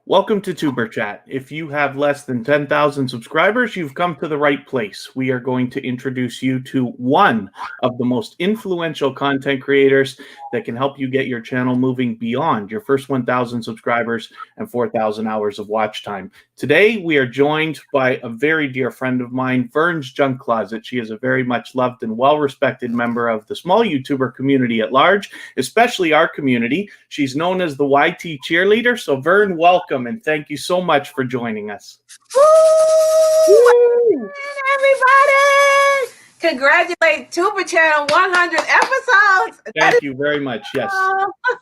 Welcome to tuberchat. If you have less than 10,000 subscribers, you've come to the right place. We are going to introduce you to one of the most influential content creators that can help you get your channel moving beyond your first 1,000 subscribers and 4,000 hours of watch time. Today, we are joined by a very dear friend of mine, Vern's Junk Closet. She is a very much loved and well-respected member of the small YouTuber community at large, especially our community. She's known as the YT cheerleader. So Vern, welcome, and thank you so much for joining us. Woo! Everybody! Congratulate tuberchat on 100 episodes. Thank you very much. Yes.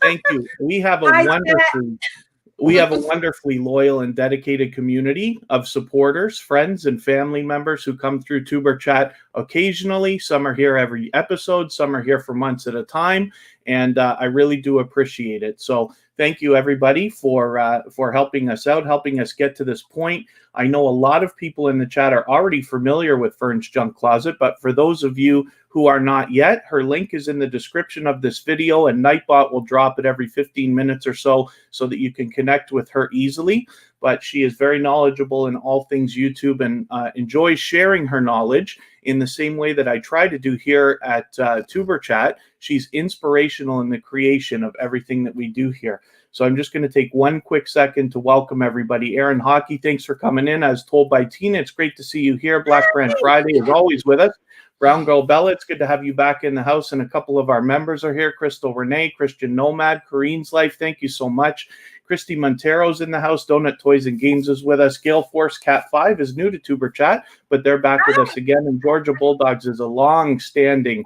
Thank you. We have a wonderfully loyal and dedicated community of supporters, friends, and family members who come through tuberchat occasionally. Some are here every episode. Some are here for months at a time. And I really do appreciate it. So thank you, everybody, for helping us out, helping us get to this point. I know a lot of people in the chat are already familiar with Vern's Junk Closet, but for those of you who are not yet, her link is in the description of this video, and Nightbot will drop it every 15 minutes or so that you can connect with her easily. But she is very knowledgeable in all things YouTube and enjoys sharing her knowledge in the same way that I try to do here at tuberchat. She's inspirational in the creation of everything that we do here. So I'm just going to take one quick second to welcome everybody. Aaron Hockey, thanks for coming in. As told by Tina, it's great to see you here. Black Brand Friday is always with us. Brown Girl Bella, it's good to have you back in the house, and a couple of our members are here. Crystal Renee, Christian Nomad, Corrine's Life, thank you so much. Christy Montero's in the house. Donut Toys and Games is with us. Gale Force Cat 5 is new to tuberchat, but they're back with us again. And Georgia Bulldogs is a long-standing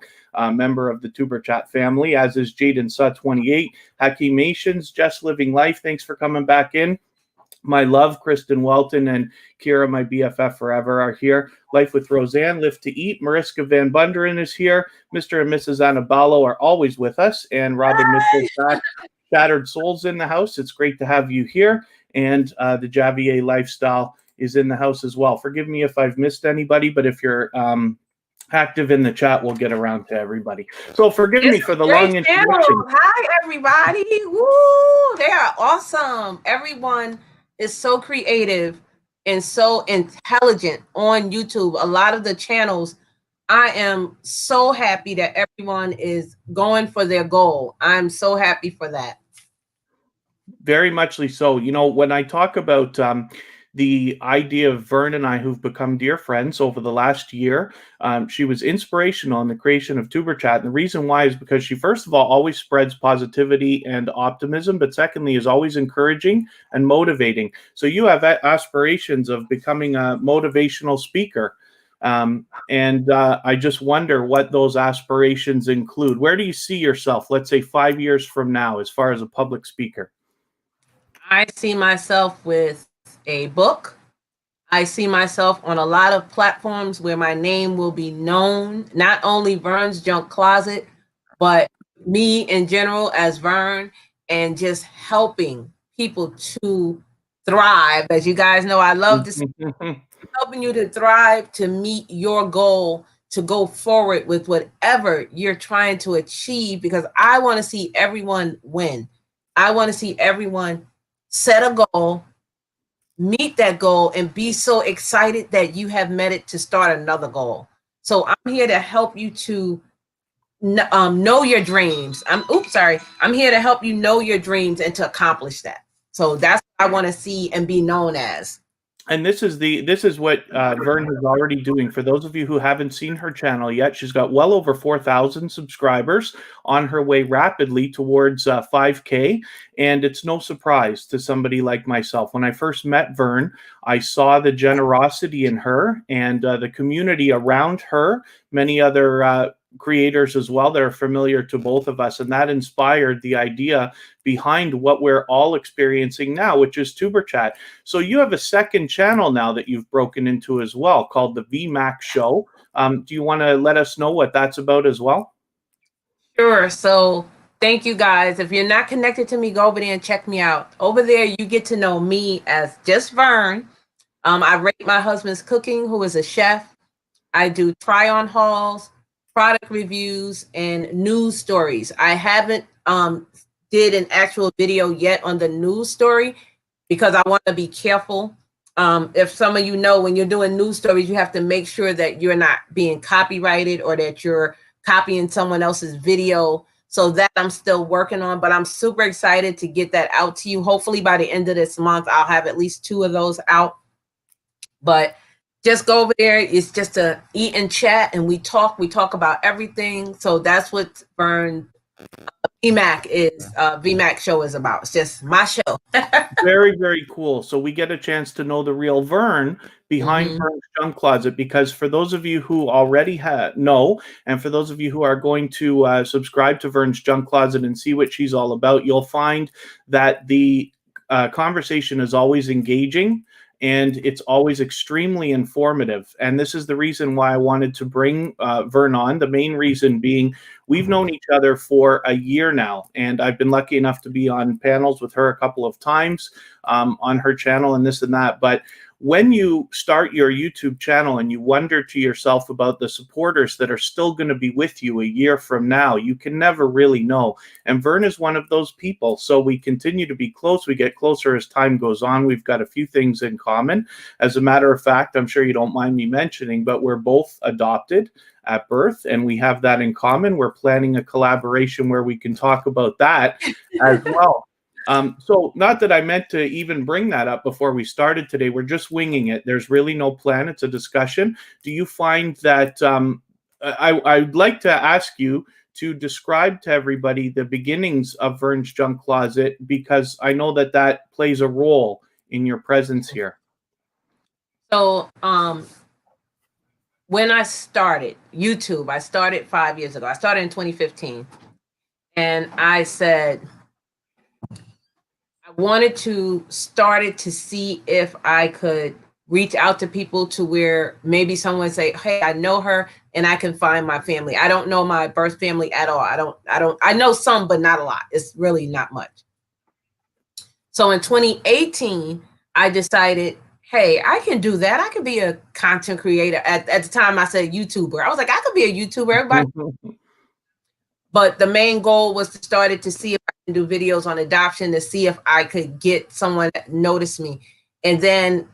member of the tuberchat family, as is Jaden Suh 28. Hakimations, Just Living Life, thanks for coming back in. My love, Kristen Welton and Kira, my BFF forever, are here. Life with Roseanne, Live to Eat. Mariska Van Bunderen is here. Mr. and Mrs. Annabalo are always with us. And Robin Mitchell's back. Shattered Souls in the house. It's great to have you here. And the Javier Lifestyle is in the house as well. Forgive me if I've missed anybody, but if you're active in the chat, we'll get around to everybody. So forgive me for the long introduction. Hi, everybody. Woo! They are awesome. Everyone is so creative and so intelligent on YouTube. A lot of the channels, I am so happy that everyone is going for their goal. I'm so happy for that. Very muchly so. You know, when I talk about the idea of Vern and I, who've become dear friends over the last year, she was inspirational in the creation of tuberchat. And the reason why is because she, first of all, always spreads positivity and optimism, but secondly, is always encouraging and motivating. So you have aspirations of becoming a motivational speaker. I just wonder what those aspirations include. Where do you see yourself, let's say 5 years from now, as far as a public speaker? I see myself with a book. I see myself on a lot of platforms where my name will be known, not only Vern's Junk Closet, but me in general as Vern, and just helping people to thrive. As you guys know, I love this. Helping you to thrive, to meet your goal, to go forward with whatever you're trying to achieve, because I want to see everyone win. I want to see everyone set a goal, meet that goal, and be so excited that you have met it to start another goal. So I'm here to help you to know your dreams. I'm here to help you know your dreams and to accomplish that. So that's what I want to see and be known as. And this is what Vern is already doing. For those of you who haven't seen her channel yet, she's got well over 4,000 subscribers, on her way rapidly towards 5K. And it's no surprise to somebody like myself. When I first met Vern, I saw the generosity in her and the community around her, many other creators as well that are familiar to both of us, and that inspired the idea behind what we're all experiencing now, which is tuberchat. So you have a second channel now that you've broken into as well, called the VMac Show. Do you want to let us know what that's about as well? Sure. So thank you, guys. If you're not connected to me, go over there and check me out. Over there, you get to know me as just Vern. I rate my husband's cooking, who is a chef. I do try-on hauls, product reviews, and news stories. I haven't did an actual video yet on the news story, because I want to be careful. If some of you know, when you're doing news stories, you have to make sure that you're not being copyrighted or that you're copying someone else's video. So that I'm still working on, but I'm super excited to get that out to you. Hopefully by the end of this month, I'll have at least 2 of those out. But just go over there. It's just to eat and chat, and we talk about everything. So that's what Vern vmac is. Vmac show is about. It's just my show. Very, very cool. So we get a chance to know the real Vern behind Vern's Junk Closet, because for those of you who already know, and for those of you who are going to subscribe to Vern's Junk Closet and see what she's all about, you'll find that the conversation is always engaging, and it's always extremely informative. And this is the reason why I wanted to bring Vern on. The main reason being, we've known each other for a year now, and I've been lucky enough to be on panels with her a couple of times on her channel and this and that. But when you start your YouTube channel and you wonder to yourself about the supporters that are still going to be with you a year from now, you can never really know. And Vern is one of those people. So we continue to be close. We get closer as time goes on. We've got a few things in common. As a matter of fact, I'm sure you don't mind me mentioning, but we're both adopted at birth, and we have that in common. We're planning a collaboration where we can talk about that as well. So not that I meant to even bring that up before we started today. We're just winging it. There's really no plan. It's a discussion. Do you find that I'd like to ask you to describe to everybody the beginnings of Vern's Junk Closet, because I know that that plays a role in your presence here. So when I started YouTube, I started 5 years ago. I started in 2015, and I said, I wanted to start it to see if I could reach out to people to where maybe someone say, hey, I know her and I can find my family. I don't know my birth family at all. I know some, but not a lot. It's really not much. So in 2018, I decided, hey, I can do that. I could be a content creator. At the time I said YouTuber. I was like, I could be a YouTuber. Everybody. But the main goal was to start it to see if I can do videos on adoption, to see if I could get someone that noticed me. And then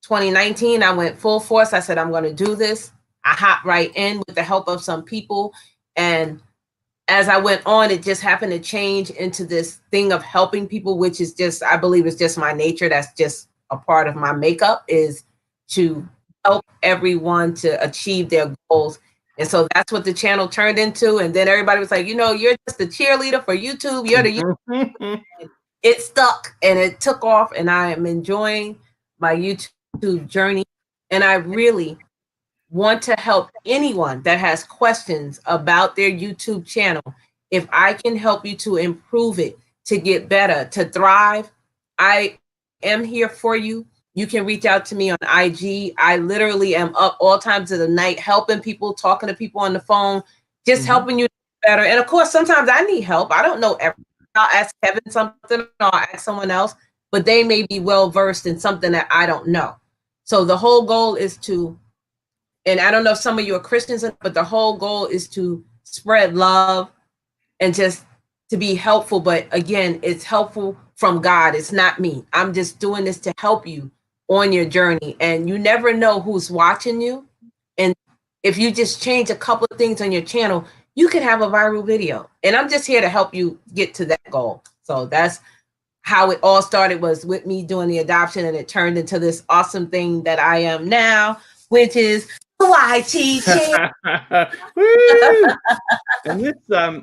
2019, I went full force. I said, I'm going to do this. I hopped right in with the help of some people. And as I went on, it just happened to change into this thing of helping people, which is just, I believe it's just my nature. That's just a part of my makeup, is to help everyone to achieve their goals. And so that's what the channel turned into. And then everybody was like, you know, you're just the cheerleader for YouTube. You're the it stuck and it took off, and I am enjoying my YouTube journey. And I really want to help anyone that has questions about their YouTube channel. If I can help you to improve it, to get better, to thrive, I am here for you. You can reach out to me on IG. I literally am up all times of the night, helping people, talking to people on the phone, just helping you better. And of course, sometimes I need help. I don't know everything. I'll ask Kevin something, or I'll ask someone else, but they may be well-versed in something that I don't know. So the whole goal is to, and I don't know if some of you are Christians, but the whole goal is to spread love and just to be helpful. But again, it's helpful from God. It's not me. I'm just doing this to help you on your journey. And you never know who's watching you. And if you just change a couple of things on your channel, you could have a viral video. And I'm just here to help you get to that goal. So that's how it all started, was with me doing the adoption, and it turned into this awesome thing that I am now, which is And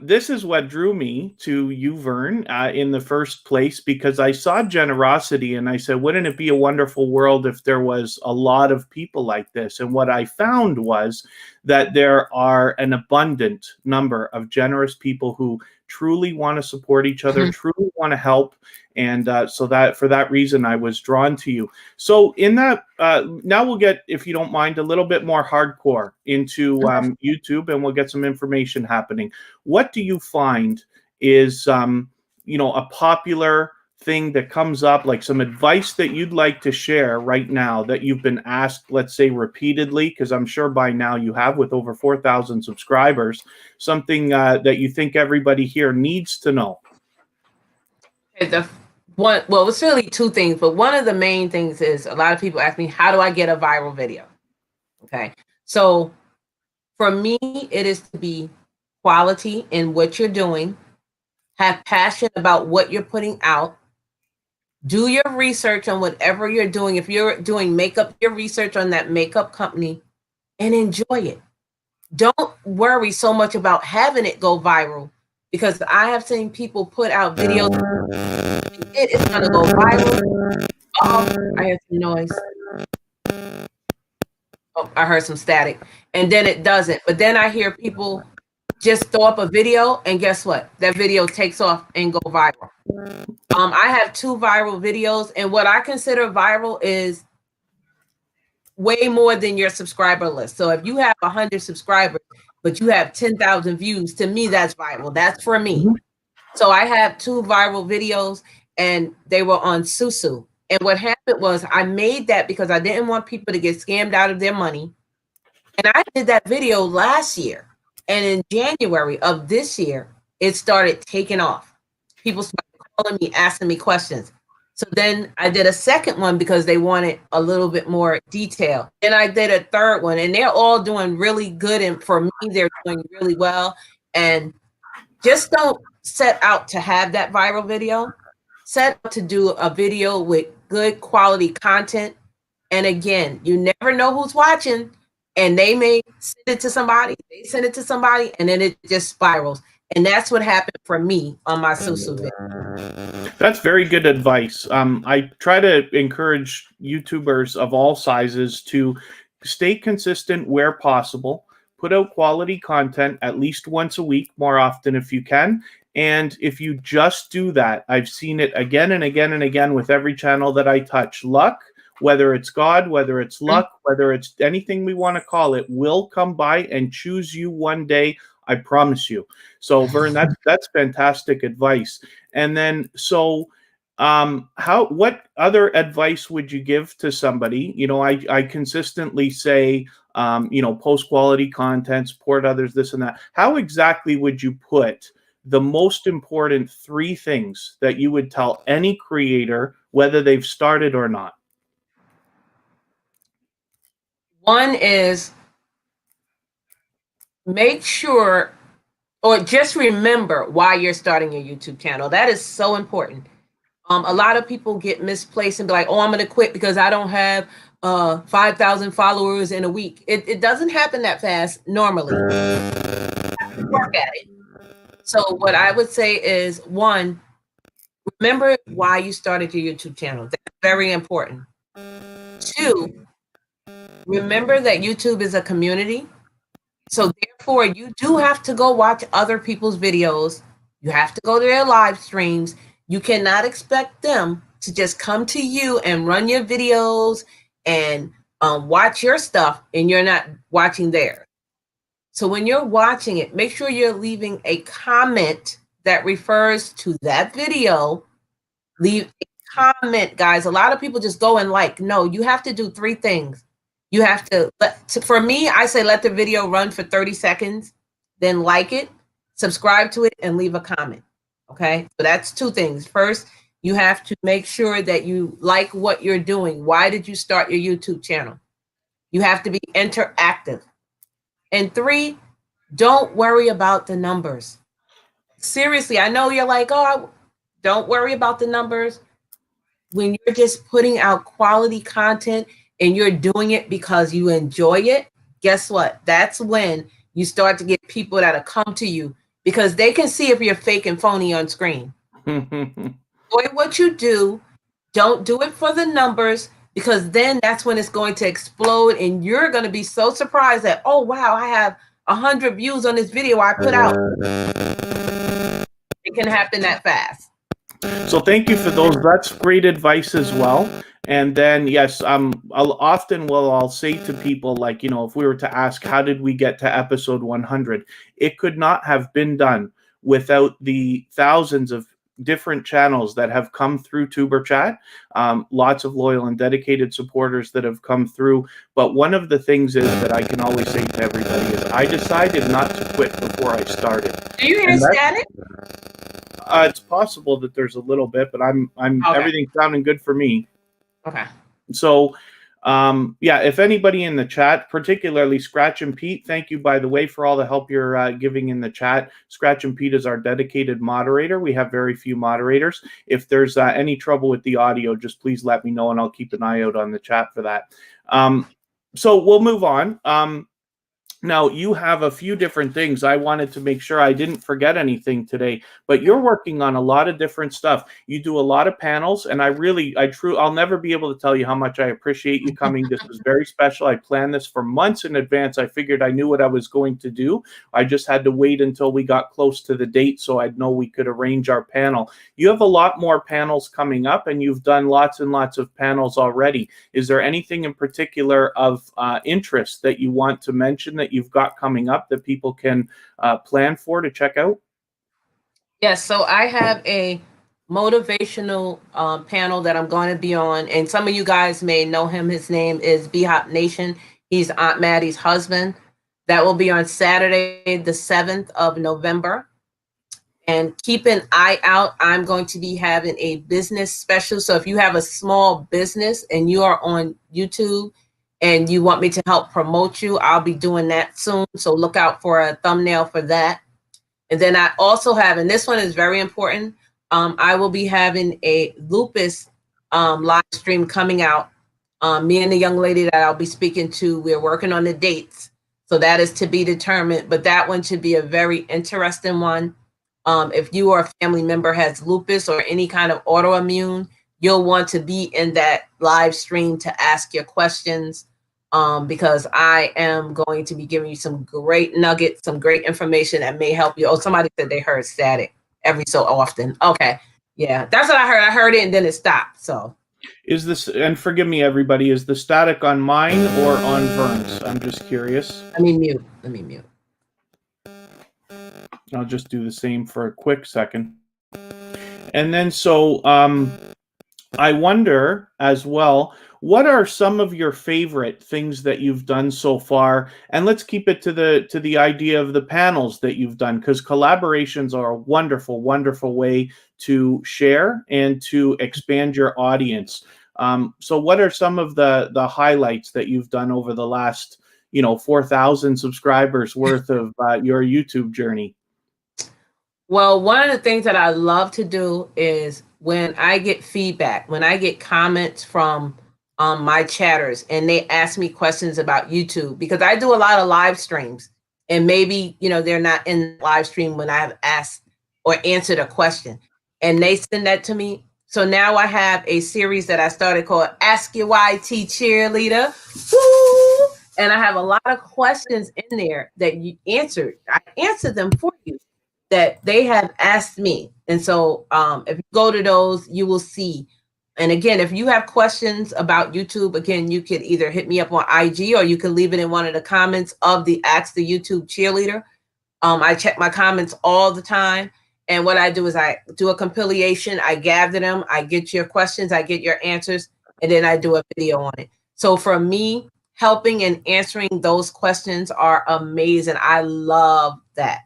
this is what drew me to you, Vern, in the first place, because I saw generosity and I said, wouldn't it be a wonderful world if there was a lot of people like this? And what I found was that there are an abundant number of generous people who truly want to support each other, truly want to help. And so that for that reason, I was drawn to you. So in that, now we'll get, if you don't mind, a little bit more hardcore into YouTube, and we'll get some information happening. What do you find is, you know, a popular thing that comes up, like some advice that you'd like to share right now that you've been asked, let's say repeatedly, because I'm sure by now you have, with over 4,000 subscribers, something that you think everybody here needs to know? The Well, it's really two things, but one of the main things is a lot of people ask me, how do I get a viral video? Okay. So for me, it is to be quality in what you're doing, have passion about what you're putting out, do your research on whatever you're doing. If you're doing makeup, your research on that makeup company and enjoy it. Don't worry so much about having it go viral, because I have seen people put out videos. It is going to go viral. Oh, I heard some noise. Oh, I heard some static. And then it doesn't. But then I hear people just throw up a video, and guess what? That video takes off and go viral. I have 2 viral videos, and what I consider viral is way more than your subscriber list. So if you have 100 subscribers, but you have 10,000 views, to me, that's viral. That's for me. So I have 2 viral videos, and they were on Susu. And what happened was I made that because I didn't want people to get scammed out of their money. And I did that video last year. And in January of this year, it started taking off. People started calling me, asking me questions. So then I did a second one because they wanted a little bit more detail. Then I did a third one, and they're all doing really good. And for me, they're doing really well. And just don't set out to have that viral video. Set out to do a video with good quality content. And again, you never know who's watching, and they may send it to somebody, they send it to somebody, and then it just spirals. And that's what happened for me on my Susu video. That's very good advice. I try to encourage YouTubers of all sizes to stay consistent where possible, put out quality content at least once a week, more often if you can. And if you just do that, I've seen it again and again and again with every channel that I touch. Luck, whether it's God, whether it's luck, whether it's anything we want to call it, will come by and choose you one day. I promise you. So Vern, that's fantastic advice. And then, so what other advice would you give to somebody? You know, I consistently say, you know, post quality content, support others, this and that. How exactly would you put the most important 3 things that you would tell any creator, whether they've started or not? One is, make sure, or just remember why you're starting your YouTube channel. That is so important. A lot of people get misplaced and be like, oh, I'm going to quit because I don't have 5,000 followers in a week. It doesn't happen that fast normally. You have to work at it. So what I would say is, 1, remember why you started your YouTube channel. That's very important. 2, remember that YouTube is a community. So therefore, you do have to go watch other people's videos. You have to go to their live streams. You cannot expect them to just come to you and run your videos and watch your stuff, and you're not watching theirs. So when you're watching it, make sure you're leaving a comment that refers to that video. Leave a comment, guys. A lot of people just go and like. No, you have to do 3 things. You have to, for me, I say let the video run for 30 seconds, then like it, subscribe to it, and leave a comment. Okay, so that's 2 things. First, you have to make sure that you like what you're doing. Why did you start your YouTube channel? You have to be interactive. And 3, don't worry about the numbers. Seriously, I know you're like, oh, don't worry about the numbers. When you're just putting out quality content and you're doing it because you enjoy it, guess what? That's when you start to get people that'll come to you, because they can see if you're fake and phony on screen. Enjoy what you do. Don't do it for the numbers, because then that's when it's going to explode, and you're going to be so surprised that, oh, wow, I have 100 views on this video I put out. It can happen that fast. So thank you for those. That's great advice as well. And then, yes, I'll say to people, like, you know, if we were to ask, how did we get to episode 100? It could not have been done without the thousands of different channels that have come through tuberchat, lots of loyal and dedicated supporters that have come through. But one of the things is that I can always say to everybody is I decided not to quit before I started. Do you hear static? It's possible that there's a little bit, but I'm Okay. everything's sounding good for me. Okay. So, yeah, if anybody in the chat, particularly Scratch and Pete, thank you, by the way, for all the help you're giving in the chat. Scratch and Pete is our dedicated moderator. We have very few moderators. If there's any trouble with the audio, just please let me know, and I'll keep an eye out on the chat for that. So we'll move on. Now, you have a few different things. I wanted to make sure I didn't forget anything today, but you're working on a lot of different stuff. You do a lot of panels, and I'll never be able to tell you how much I appreciate you coming. This is very special. I planned this for months in advance. I figured I knew what I was going to do. I just had to wait until we got close to the date so I'd know we could arrange our panel. You have a lot more panels coming up, and you've done lots and lots of panels already. Is there anything in particular of interest that you want to mention that you've got coming up that people can plan for to check out? Yes, so I have a motivational panel that I'm going to be on, and some of you guys may know him. His name is Hop Nation. He's Aunt Maddie's husband. That will be on Saturday, the 7th of November. And keep an eye out. I'm going to be having a business special. So if you have a small business and you are on YouTube and you want me to help promote you, I'll be doing that soon. So look out for a thumbnail for that. And then I also have, and this one is very important, I will be having a lupus live stream coming out. Me and the young lady that I'll be speaking to, we're working on the dates. So that is to be determined, but that one should be a very interesting one. If you or a family member has lupus or any kind of autoimmune, you'll want to be in that live stream to ask your questions, because I am going to be giving you some great nuggets, some great information that may help you. Oh, somebody said they heard static every so often. Okay. Yeah, that's what I heard. I heard it and then it stopped. So is this, and forgive me, everybody, is the static on mine or on Vern's? I'm just curious. Let me mute. I'll just do the same for a quick second. And then, so I wonder as well, what are some of your favorite things that you've done so far? And let's keep it to the idea of the panels that you've done, because collaborations are a wonderful, wonderful way to share and to expand your audience. So what are some of the highlights that you've done over the last, 4,000 subscribers worth of your YouTube journey? Well, one of the things that I love to do is when I get feedback, when I get comments from my chatters and they ask me questions about YouTube, because I do a lot of live streams and maybe, they're not in the live stream when I have asked or answered a question and they send that to me. So now I have a series that I started called Ask Your YT Cheerleader. Woo! And I have a lot of questions in there that you answered. I answered them for you that they have asked me. And so if you go to those, you will see. And again, if you have questions about YouTube, again, you could either hit me up on IG or you can leave it in one of the comments of the Ask the YouTube Cheerleader. I check my comments all the time. And what I do is I do a compilation, I gather them, I get your questions, I get your answers, and then I do a video on it. So for me, helping and answering those questions are amazing. I love that.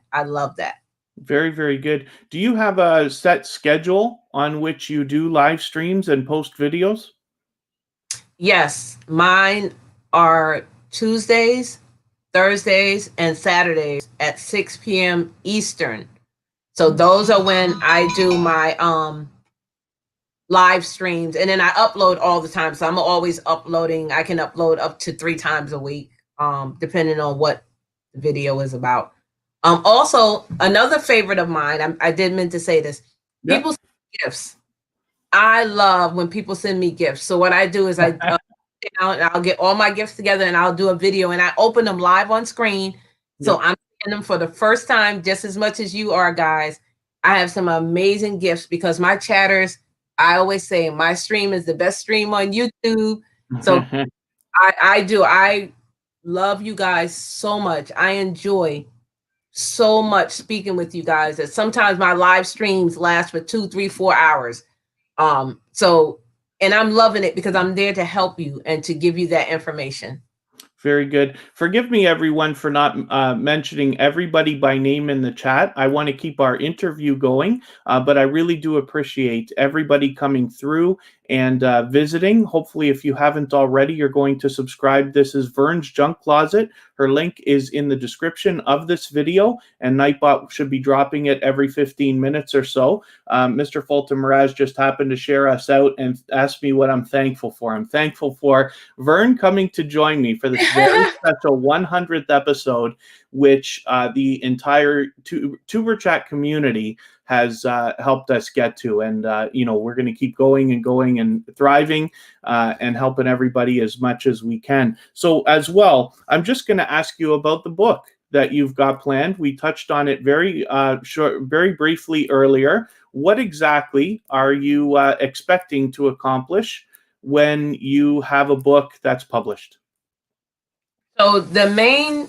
Very, very good. Do you have a set schedule on which you do live streams and post videos? Yes, mine are Tuesdays, Thursdays, and Saturdays at 6 p.m. Eastern. So those are when I do my live streams, and then I upload all the time. So I'm always uploading. I can upload up to 3 times a week, depending on what the video is about. Also, another favorite of mine, I did meant to say this, people send gifts. I love when people send me gifts. So what I do is I I'll get all my gifts together and I'll do a video and I open them live on screen. So I'm seeing them for the first time, just as much as you are, guys. I have some amazing gifts because my chatters, I always say my stream is the best stream on YouTube. So I love you guys so much. I enjoy so much speaking with you guys that sometimes my live streams last for 2, 3, 4 hours. And I'm loving it because I'm there to help you and to give you that information. Very good. Forgive me, everyone, for not mentioning everybody by name in the chat. I want to keep our interview going, but I really do appreciate everybody coming through and visiting. Hopefully, if you haven't already, you're going to subscribe. This is Vern's Junk Closet. Her link is in the description of this video, and Nightbot should be dropping it every 15 minutes or so. Mr. Fulton Mirage just happened to share us out and ask me what I'm thankful for. I'm thankful for Vern coming to join me for this very special 100th episode, which the entire TuberChat community has helped us get to. And, we're going to keep going and thriving and helping everybody as much as we can. So as well, I'm just going to ask you about the book that you've got planned. We touched on it very briefly earlier. What exactly are you expecting to accomplish when you have a book that's published? So the main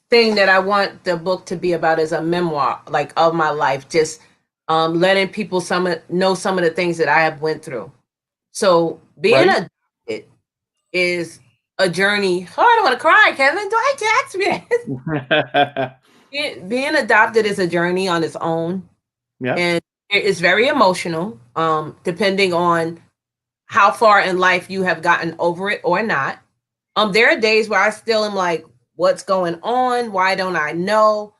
thing that I want the book to be about is a memoir, like of my life, just letting people know some of the things that I have went through. So being adopted is a journey. Oh, I don't want to cry, Kevin. Do I text me? Being adopted is a journey on its own. Yeah. And it's very emotional, depending on how far in life you have gotten over it or not. There are days where I still am like, what's going on? Why don't I know?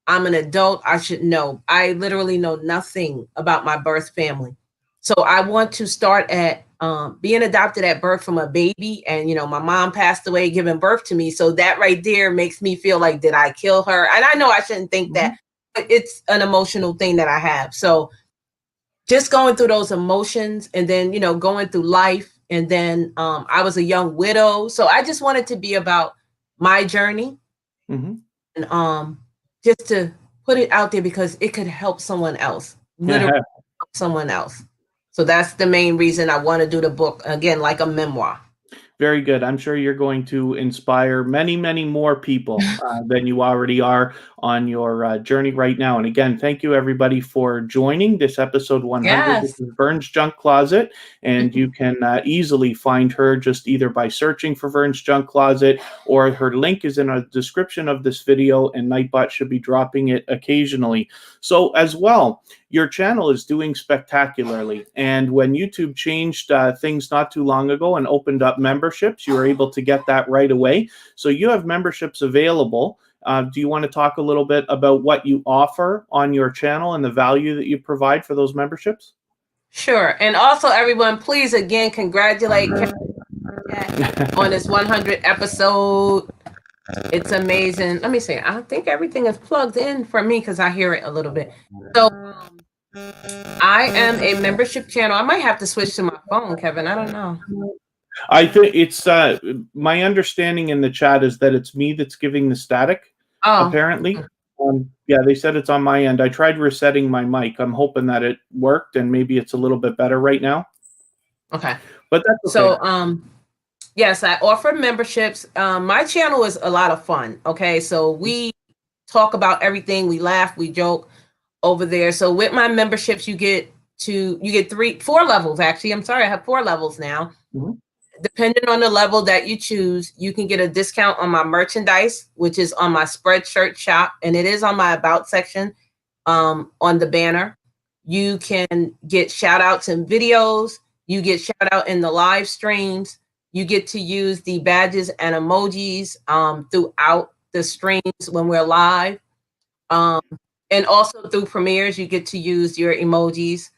I'm an adult. I should know. I literally know nothing about my birth family. So I want to start at being adopted at birth from a baby. And, my mom passed away giving birth to me. So that right there makes me feel like, did I kill her? And I know I shouldn't think that, but it's an emotional thing that I have. So just going through those emotions and then, going through life. And then I was a young widow. So I just wanted to be about my journey and just to put it out there because it could help someone else, literally help someone else. So that's the main reason I want to do the book, again, like a memoir. Very good. I'm sure you're going to inspire many, many more people than you already are on your journey right now. And again, thank you, everybody, for joining this episode 100. Yes. This is Vern's Junk Closet, and you can easily find her just either by searching for Vern's Junk Closet, or her link is in a description of this video, and Nightbot should be dropping it occasionally. So as well, your channel is doing spectacularly. And when YouTube changed things not too long ago and opened up memberships, you were able to get that right away. So you have memberships available. Do you want to talk a little bit about what you offer on your channel and the value that you provide for those memberships? Sure. And also, everyone, please, again, congratulate on this 100th episode. It's amazing. Let me see. I think everything is plugged in for me because I hear it a little bit. So I am a membership channel. I might have to switch to my phone, Kevin. I don't know. I think it's my understanding in the chat is that it's me that's giving the static, apparently. Yeah, they said it's on my end. I tried resetting my mic. I'm hoping that it worked and maybe it's a little bit better right now. Okay. But that's okay. So yes, I offer memberships. My channel is a lot of fun. Okay. So we talk about everything. We laugh, we joke over there. So with my memberships, you get 4 levels, actually. I'm sorry, I have 4 levels now. Depending on the level that you choose, you can get a discount on my merchandise, which is on my Spreadshirt shop, and it is on my About section on the banner. You can get shout outs in videos. You get shout out in the live streams. You get to use the badges and emojis throughout the streams when we're live. And also through premieres, you get to use your emojis.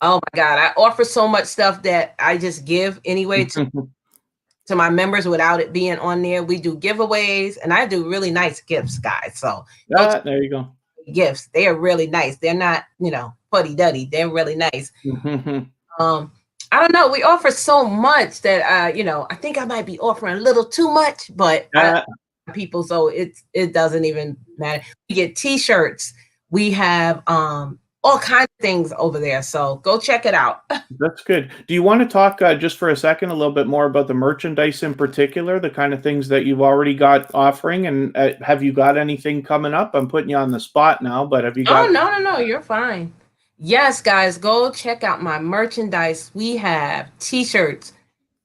Oh my God, I offer so much stuff that I just give anyway to my members without it being on there. We do giveaways and I do really nice gifts, guys. So there you go. Gifts, they are really nice. They're not, fuddy-duddy. They're really nice. I don't know. We offer so much that, I think I might be offering a little too much, but people, so it doesn't even matter. We get t-shirts. We have all kinds of things over there. So go check it out. That's good. Do you want to talk just for a second a little bit more about the merchandise in particular, the kind of things that you've already got offering, and have you got anything coming up? I'm putting you on the spot now, but have you got... Oh, no, you're fine. Yes, guys, go check out my merchandise. We have t-shirts,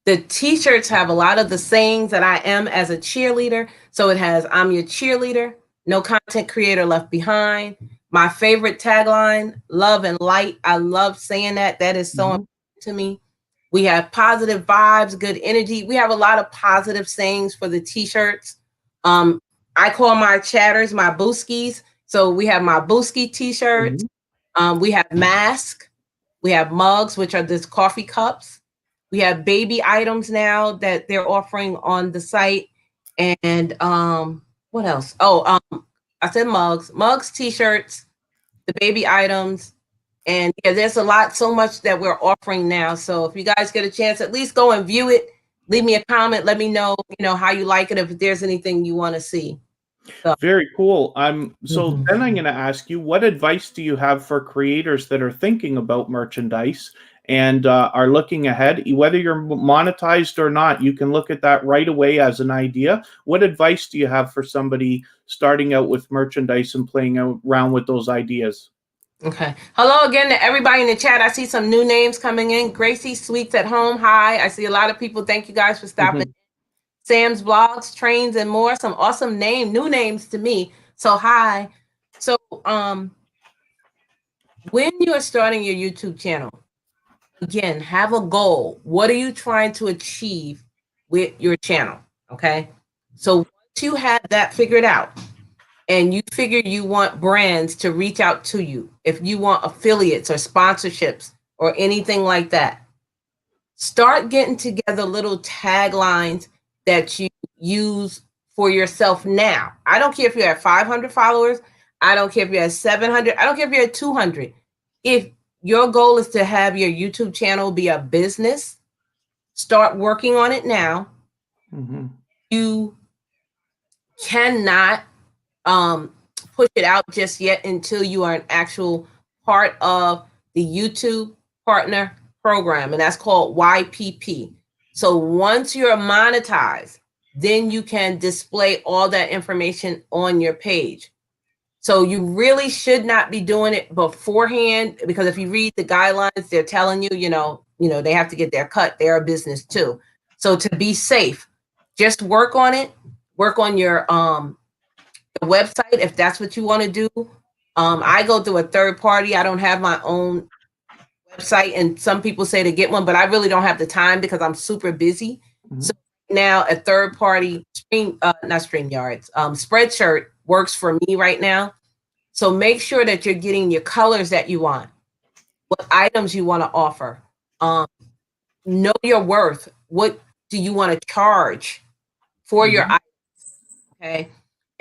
The t-shirts have a lot of the sayings that I am as a cheerleader. So it has, I'm your cheerleader, no content creator left behind. My favorite tagline, love and light. I love saying that. That is so important to me. We have positive vibes, good energy. We have a lot of positive sayings for the t-shirts. I call my chatters my booskies. So we have my booski t-shirts. We have masks. We have mugs, which are these coffee cups. We have baby items now that they're offering on the site. And what else? Oh, I said mugs, t-shirts, the baby items. And yeah, there's so much that we're offering now. So if you guys get a chance, at least go and view it. Leave me a comment. Let me know, how you like it, if there's anything you want to see. So. Very cool. So then I'm going to ask you, what advice do you have for creators that are thinking about merchandise and are looking ahead? Whether you're monetized or not, you can look at that right away as an idea. What advice do you have for somebody starting out with merchandise and playing around with those ideas? Okay. Hello again to everybody in the chat. I see some new names coming in. Gracie Sweets at Home. Hi. I see a lot of people. Thank you guys for stopping. Sam's Blogs, Trains, and More. Some awesome new names to me. So hi. So when you are starting your YouTube channel, again, have a goal. What are you trying to achieve with your channel? Okay. So once you have that figured out, and you figure you want brands to reach out to you, if you want affiliates or sponsorships or anything like that, start getting together little taglines that you use for yourself now. I don't care if you have 500 followers. I don't care if you have 700. I don't care if you have 200. If your goal is to have your YouTube channel be a business, start working on it now. You cannot push it out just yet until you are an actual part of the YouTube Partner Program, and that's called YPP. So once you're monetized, then you can display all that information on your page. So you really should not be doing it beforehand, because if you read the guidelines, they're telling you, they have to get their cut. They're a business too. So to be safe, just work on it. Work on your the website if that's what you want to do. I go through a third party. I don't have my own website, and some people say to get one, but I really don't have the time because I'm super busy. So now a third party Spreadshirt works for me right now. So make sure that you're getting your colors that you want, what items you want to offer. Know your worth. What do you want to charge for your items? Okay.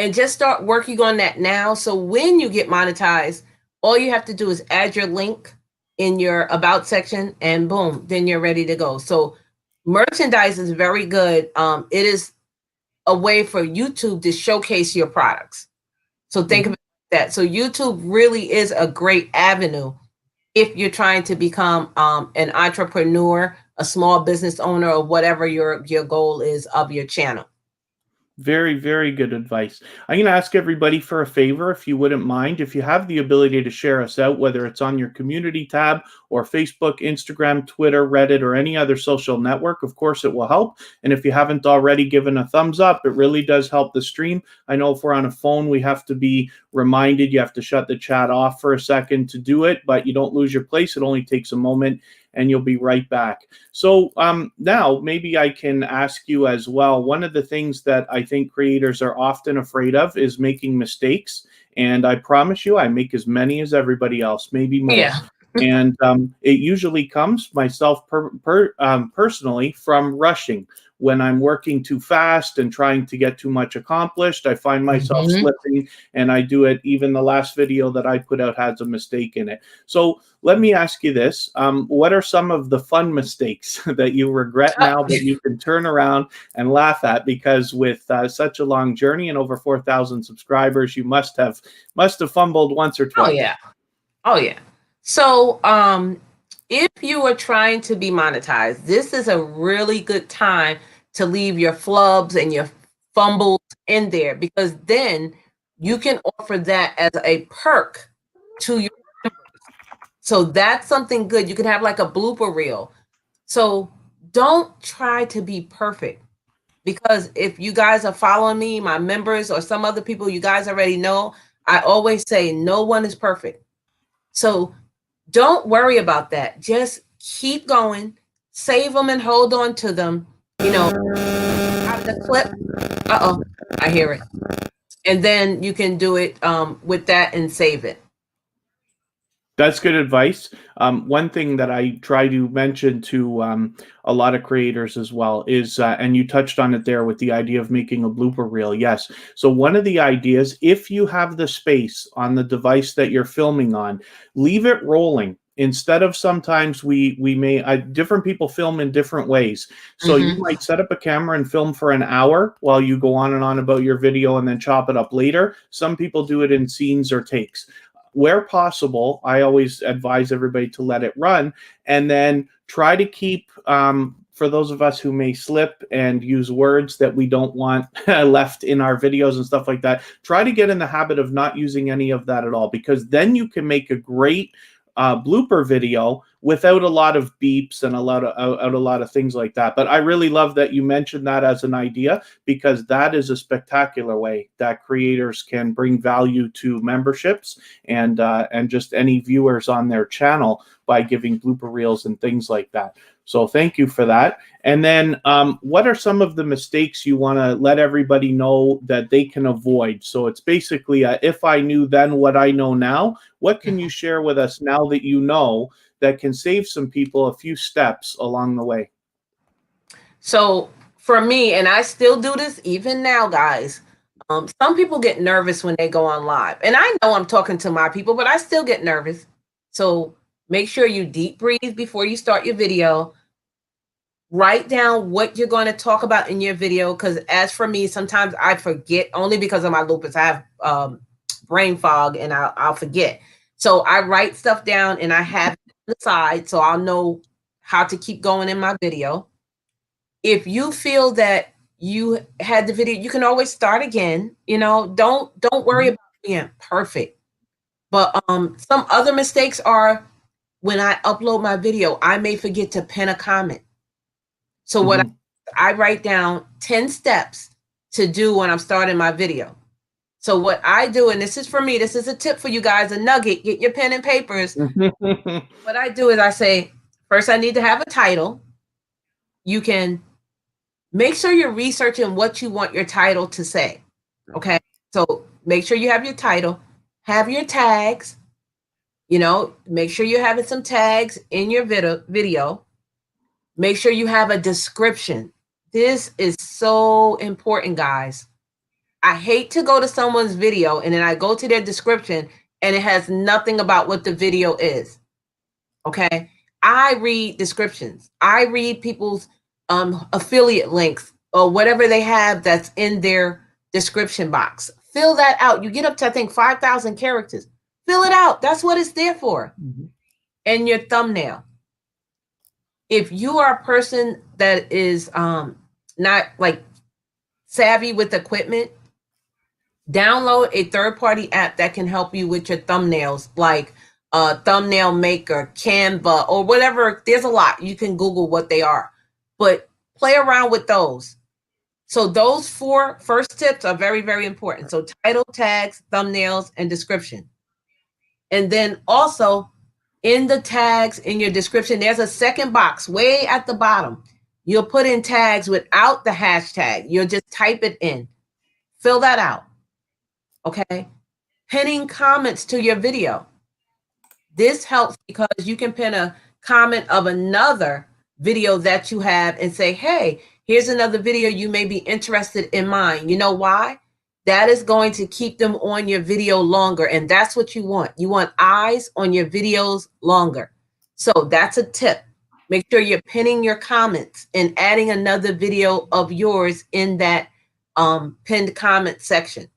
And just start working on that now. So when you get monetized, all you have to do is add your link in your about section and boom, then you're ready to go. So merchandise is very good. It is a way for YouTube to showcase your products. So think about that. So YouTube really is a great avenue if you're trying to become an entrepreneur, a small business owner, or whatever your goal is of your channel. Very, very good advice. I'm going to ask everybody for a favor, if you wouldn't mind. If you have the ability to share us out, whether it's on your community tab or Facebook, Instagram, Twitter, Reddit, or any other social network, of course, it will help. And if you haven't already given a thumbs up, it really does help the stream. I know if we're on a phone, we have to be reminded. You have to shut the chat off for a second to do it, but you don't lose your place. It only takes a moment, and you'll be right back. So now maybe I can ask you as well. One of the things that I think creators are often afraid of is making mistakes. And I promise you, I make as many as everybody else, maybe more. Yeah. And it usually comes, myself personally, from rushing. When I'm working too fast and trying to get too much accomplished, I find myself slipping, and I do it. Even the last video that I put out has a mistake in it. So let me ask you this. What are some of the fun mistakes that you regret now that you can turn around and laugh at? Because with such a long journey and over 4,000 subscribers, you must have fumbled once or twice. Oh, yeah. Oh, yeah. So if you are trying to be monetized, this is a really good time to leave your flubs and your fumbles in there, because then you can offer that as a perk to your members. So that's something good. You can have like a blooper reel. So don't try to be perfect, because if you guys are following me, my members or some other people you guys already know, I always say no one is perfect. So don't worry about that. Just keep going, save them and hold on to them. You know, out of the clip. Uh-oh, I hear it. And then you can do it with that and save it. That's good advice. One thing that I try to mention to a lot of creators as well is, and you touched on it there with the idea of making a blooper reel. Yes. So one of the ideas, if you have the space on the device that you're filming on, leave it rolling. Instead of sometimes we may different people film in different ways. So you might set up a camera and film for an hour while you go on and on about your video and then chop it up later. Some people do it in scenes or takes. Where possible, I always advise everybody to let it run and then try to keep, for those of us who may slip and use words that we don't want left in our videos and stuff like that, try to get in the habit of not using any of that at all, because then you can make a great blooper video without a lot of beeps and a lot of things like that. But I really love that you mentioned that as an idea, because that is a spectacular way that creators can bring value to memberships and just any viewers on their channel by giving blooper reels and things like that. So thank you for that. And then what are some of the mistakes you want to let everybody know that they can avoid? So it's basically if I knew then what I know now. What can you share with us now that you know that can save some people a few steps along the way? So for me, and I still do this even now, guys, some people get nervous when they go on live. And I know I'm talking to my people, but I still get nervous. So make sure you deep breathe before you start your video. Write down what you're going to talk about in your video, because as for me, sometimes I forget, only because of my lupus. I have brain fog and I'll forget. So I write stuff down and I have it on the side so I'll know how to keep going in my video. If you feel that you had the video, you can always start again. You know, don't worry about being perfect. But some other mistakes are, when I upload my video, I may forget to pin a comment. So what I write down 10 steps to do when I'm starting my video. So what I do, and this is for me, this is a tip for you guys, a nugget, get your pen and papers. What I do is I say, first I need to have a title. You can make sure you're researching what you want your title to say. Okay. So make sure you have your title, have your tags, you know, make sure you're having some tags in your video. Make sure you have a description. This is so important, guys. I hate to go to someone's video and then I go to their description and it has nothing about what the video is. Okay. I read descriptions. I read people's affiliate links or whatever they have that's in their description box. Fill that out. You get up to, I think, 5,000 characters. Fill it out. That's what it's there for. And your thumbnail. If you are a person that is not like savvy with equipment, download a third-party app that can help you with your thumbnails, like Thumbnail Maker, Canva, or whatever. There's a lot. You can Google what they are, but play around with those. So those 4 first tips are very, very important. So title, tags, thumbnails, and description. And then also, in the tags, in your description, there's a second box way at the bottom. You'll put in tags without the hashtag. You'll just type it in. Fill that out. Okay. Pinning comments to your video. This helps because you can pin a comment of another video that you have and say, hey, here's another video you may be interested in mine. You know why? That is going to keep them on your video longer. And that's what you want. You want eyes on your videos longer. So that's a tip. Make sure you're pinning your comments and adding another video of yours in that pinned comment section.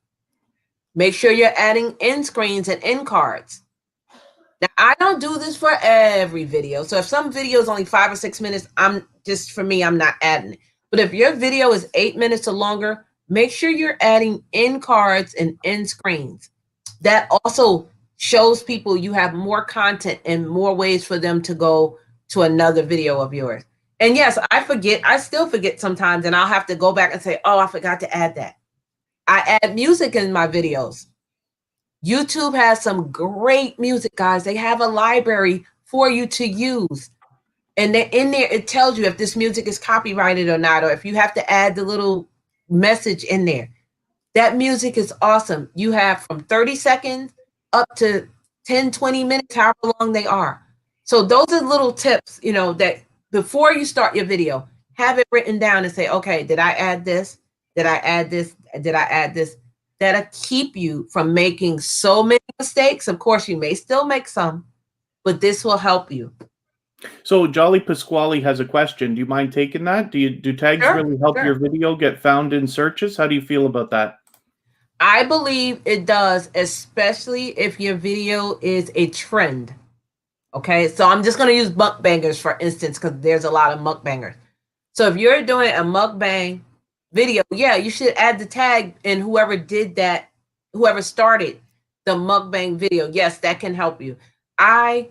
Make sure you're adding end screens and end cards. Now, I don't do this for every video. So if some video is only 5 or 6 minutes, I'm not adding it. But if your video is 8 minutes or longer, make sure you're adding end cards and end screens. That also shows people you have more content and more ways for them to go to another video of yours. And yes, I still forget sometimes, and I'll have to go back and say, oh, I forgot to add that. I add music in my videos. YouTube has some great music, guys. They have a library for you to use. And then in there, it tells you if this music is copyrighted or not, or if you have to add the little message in there. That music is awesome. You have from 30 seconds up to 10, 20 minutes, however long they are. So those are little tips, you know, that before you start your video, have it written down and say, okay, did I add this? Did I add this? Did I add this? That'll keep you from making so many mistakes. Of course, you may still make some, but this will help you. So Jolly Pasquale has a question. Do you mind taking that? Do tags really help your video get found in searches? How do you feel about that? I believe it does, especially if your video is a trend. Okay, so I'm just going to use mukbangers for instance, because there's a lot of mukbangers. So if you're doing a mukbang video, yeah, you should add the tag and whoever did that, whoever started the mukbang video. Yes, that can help you. I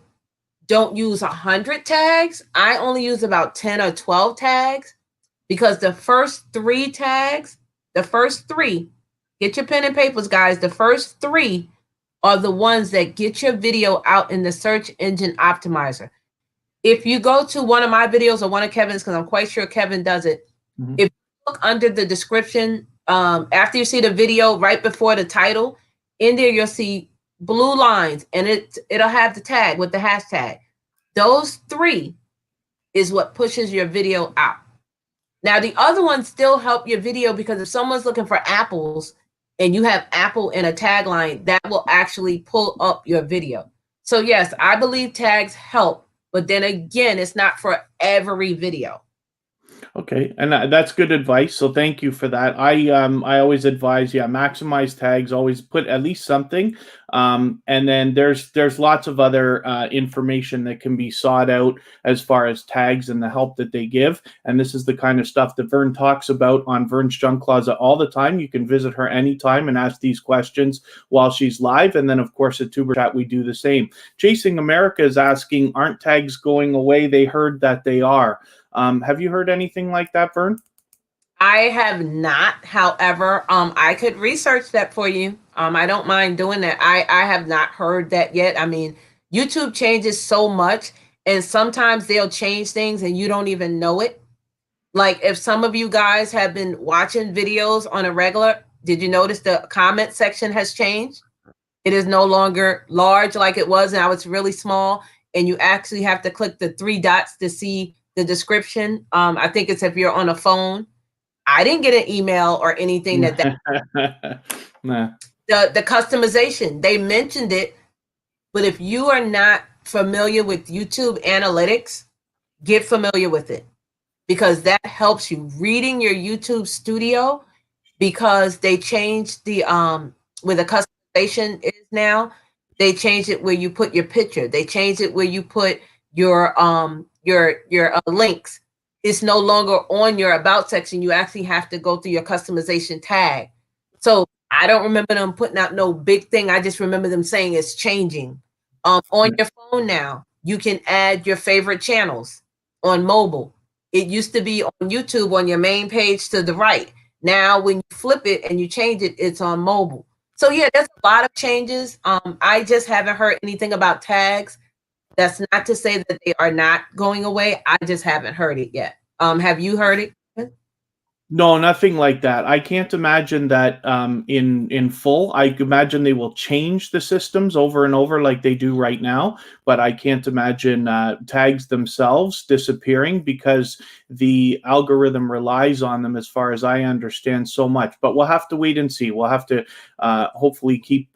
don't use 100 tags. I only use about 10 or 12 tags because the first 3 tags, get your pen and papers, guys. The first 3 are the ones that get your video out in the search engine optimizer. If you go to one of my videos or one of Kevin's, because I'm quite sure Kevin does it, if you look under the description, after you see the video, right before the title, in there you'll see blue lines, and it'll have the tag with the hashtag. Those 3 is what pushes your video out. Now, the other ones still help your video because if someone's looking for apples and you have apple in a tagline, that will actually pull up your video. So yes, I believe tags help, but then again, it's not for every video. Okay, and that's good advice. So thank you for that. I always advise, maximize tags. Always put at least something, and then there's lots of other information that can be sought out as far as tags and the help that they give. And this is the kind of stuff that Vern talks about on Vern's Junk Closet all the time. You can visit her anytime and ask these questions while she's live. And then of course at TuberChat we do the same. Chasing America is asking, aren't tags going away? They heard that they are. Have you heard anything like that, Vern? I have not. However, I could research that for you. I don't mind doing that. I have not heard that yet. I mean, YouTube changes so much, and sometimes they'll change things and you don't even know it. Like if some of you guys have been watching videos on a regular, did you notice the comment section has changed? It is no longer large like it was. Now it's really small, and you actually have to click the 3 dots to see the description. I think it's if you're on a phone. I didn't get an email or anything that Nah. The customization, they mentioned it, but if you are not familiar with YouTube analytics, get familiar with it because that helps you reading your YouTube studio because they changed the where the customization is now. They changed it where you put your picture. They changed it where you put your links. It's no longer on your about section. You actually have to go through your customization tag. So I don't remember them putting out no big thing. I just remember them saying it's changing. On your phone now, you can add your favorite channels on mobile. It used to be on YouTube on your main page to the right. Now when you flip it and you change it, it's on mobile. So yeah, there's a lot of changes. I just haven't heard anything about tags. That's not to say that they are not going away. I just haven't heard it yet. Have you heard it? No, nothing like that. I can't imagine that in full. I imagine they will change the systems over and over like they do right now, but I can't imagine tags themselves disappearing because the algorithm relies on them, as far as I understand, so much. But we'll have to wait and see. We'll have to hopefully keep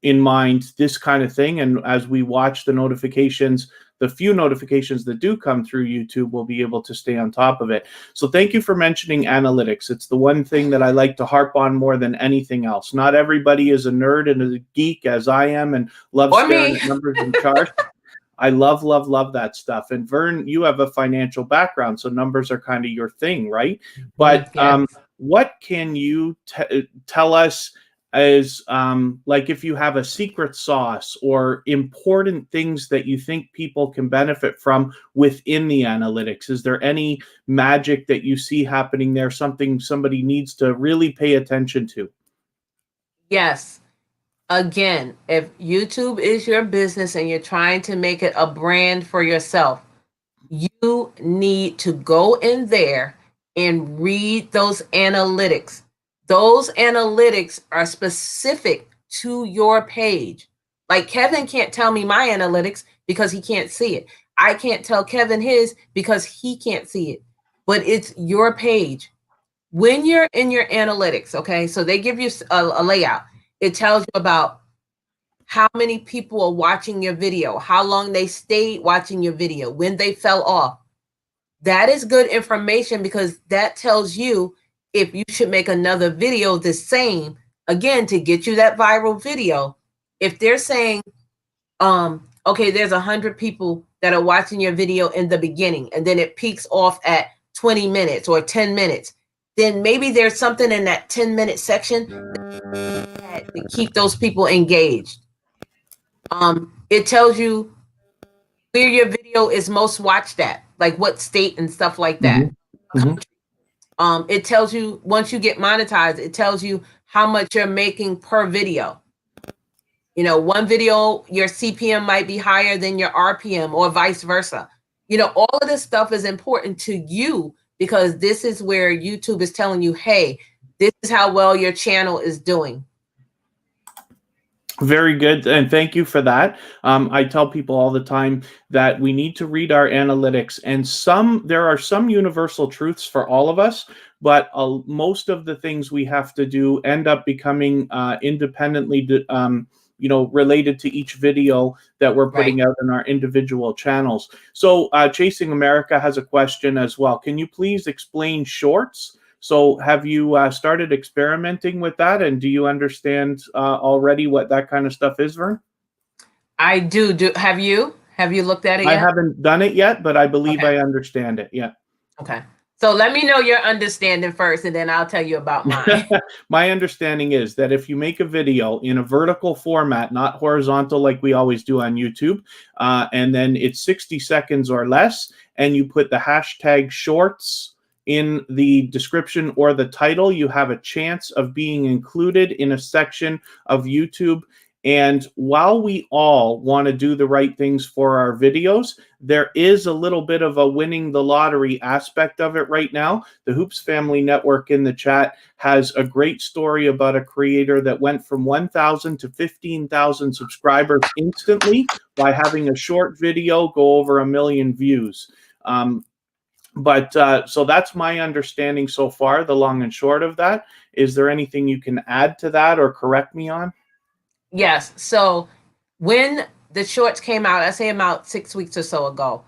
in mind this kind of thing, and as we watch the notifications, the few notifications that do come through YouTube, we'll be able to stay on top of it. So thank you for mentioning analytics. It's the one thing that I like to harp on more than anything else. Not everybody is a nerd and a geek as I am and loves staring at numbers and charts. I love that stuff. And Vern, you have a financial background, so numbers are kind of your thing, right? But what can you tell us is like if you have a secret sauce or important things that you think people can benefit from within the analytics. Is there any magic that you see happening there, something somebody needs to really pay attention to? Yes. Again, if YouTube is your business and you're trying to make it a brand for yourself, you need to go in there and read those analytics. Those analytics are specific to your page. Like Kevin can't tell me my analytics because he can't see it. I can't tell Kevin his because he can't see it. But it's your page. When you're in your analytics, okay, so they give you a layout. It tells you about how many people are watching your video, how long they stayed watching your video, when they fell off. That is good information because that tells you if you should make another video the same, again, to get you that viral video. If they're saying, okay, there's 100 people that are watching your video in the beginning, and then it peaks off at 20 minutes or 10 minutes, then maybe there's something in that 10-minute section to keep those people engaged. It tells you where your video is most watched at, like what state and stuff like that. It tells you once you get monetized, it tells you how much you're making per video. You know, one video, your CPM might be higher than your RPM or vice versa. You know, all of this stuff is important to you because this is where YouTube is telling you, hey, this is how well your channel is doing. Very good, and thank you for that. I tell people all the time that we need to read our analytics, and there are some universal truths for all of us, but most of the things we have to do end up becoming independently related to each video that we're putting out in our individual channels. So Chasing America has a question as well. Can you please explain shorts? So have you started experimenting with that? And do you understand already what that kind of stuff is, Vern? I do. Have you looked at it yet? I haven't done it yet, but I believe I understand it. Yeah. Okay. So let me know your understanding first, and then I'll tell you about mine. My understanding is that if you make a video in a vertical format, not horizontal like we always do on YouTube, and then it's 60 seconds or less, and you put the hashtag shorts in the description or the title, you have a chance of being included in a section of YouTube. And while we all want to do the right things for our videos, there is a little bit of a winning the lottery aspect of it right now. The Hoops Family Network in the chat has a great story about a creator that went from 1,000 to 15,000 subscribers instantly by having a short video go over 1 million views. So that's my understanding so far, the long and short of that. Is there anything you can add to that or correct me on? Yes. So when the shorts came out, I say about 6 weeks or so ago,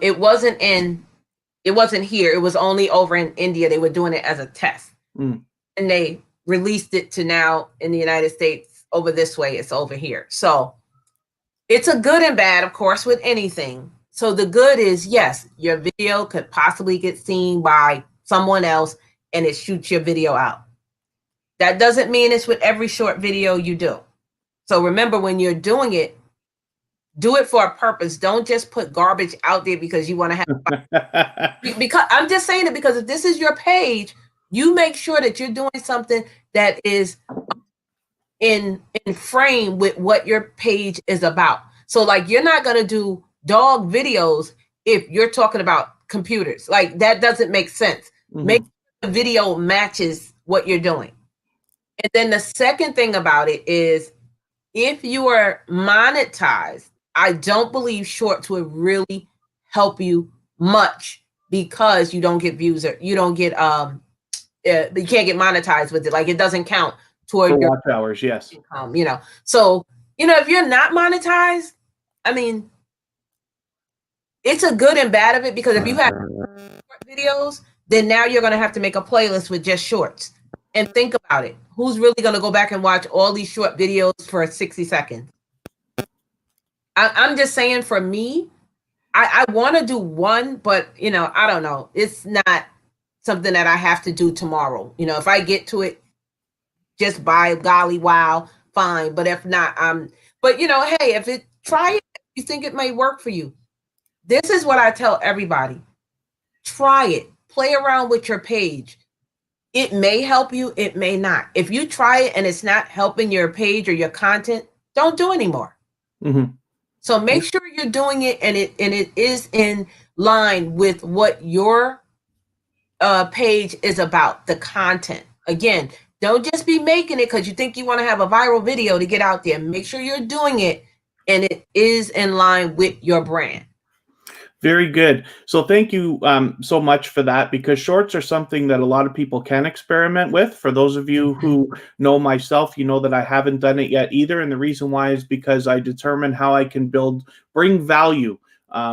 it wasn't here. It was only over in India. They were doing it as a test. And they released it to now in the United States over this way. It's over here. So it's a good and bad, of course, with anything. So the good is, yes, your video could possibly get seen by someone else and it shoots your video out. That doesn't mean it's with every short video you do. So remember, when you're doing it, do it for a purpose. Don't just put garbage out there because you want to have. Because I'm just saying it because if this is your page, you make sure that you're doing something that is in frame with what your page is about. So like, you're not going to do dog videos if you're talking about computers. Like, that doesn't make sense. Make sure the video matches what you're doing. And then the second thing about it is, if you are monetized, I don't believe shorts would really help you much because you don't get views or you don't get you can't get monetized with it. Like, it doesn't count toward your watch hours. Yes. Income, So, if you're not monetized, I mean, it's a good and bad of it, because if you have videos, then now you're going to have to make a playlist with just shorts. And think about it. Who's really going to go back and watch all these short videos for 60 seconds? I'm just saying, for me, I want to do one, but, I don't know. It's not something that I have to do tomorrow. If I get to it, just by golly wow, fine. But if not, but you know, hey, if it try it, you think it may work for you. This is what I tell everybody. Try it. Play around with your page. It may help you, it may not. If you try it and it's not helping your page or your content, don't do anymore. Mm-hmm. So make sure you're doing it and it is in line with what your page is about, the content. Again, don't just be making it because you think you want to have a viral video to get out there. Make sure you're doing it and it is in line with your brand. Very good. So thank you so much for that, because shorts are something that a lot of people can experiment with. For those of you who know myself, you know that I haven't done it yet either. And the reason why is because I determine how I can bring value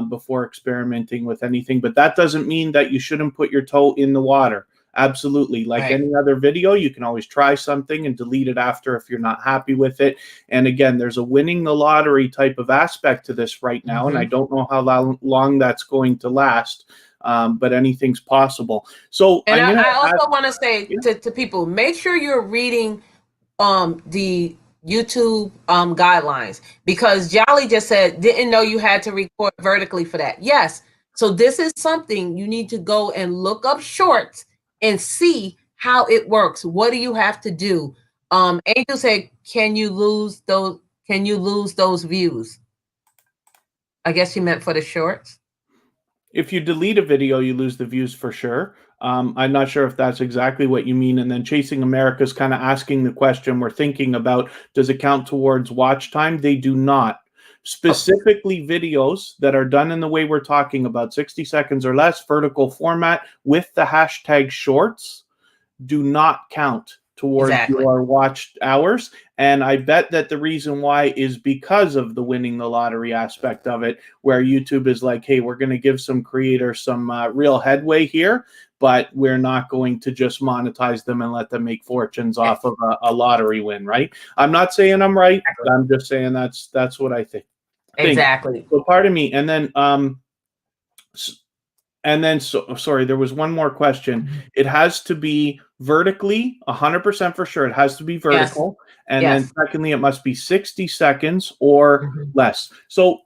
before experimenting with anything. But that doesn't mean that you shouldn't put your toe in the water. Absolutely. Like any other video, you can always try something and delete it after if you're not happy with it. And again, there's a winning the lottery type of aspect to this right now. And I don't know how long that's going to last, but anything's possible. So and I also want to say to people, make sure you're reading the YouTube guidelines, because Jolly just said, didn't know you had to record vertically for that. Yes. So this is something you need to go and look up shorts and see how it works. What do you have to do? Angel said, can you lose those views? I guess you meant for the shorts. If you delete a video, you lose the views for sure. I'm not sure if that's exactly what you mean. And then Chasing America is kind of asking the question we're thinking about, does it count towards watch time? They do not. Specifically videos that are done in the way we're talking about, 60 seconds or less, vertical format with the hashtag shorts, do not count towards your watched hours. And I bet that the reason why is because of the winning the lottery aspect of it, where YouTube is like, hey, we're going to give some creators some real headway here, but we're not going to just monetize them and let them make fortunes off of a lottery win, right? I'm not saying I'm right. I'm just saying that's what I think. Exactly. So pardon me. And then, sorry, there was one more question. It has to be vertically, 100% for sure. It has to be vertical. Yes. And then secondly, it must be 60 seconds or less. So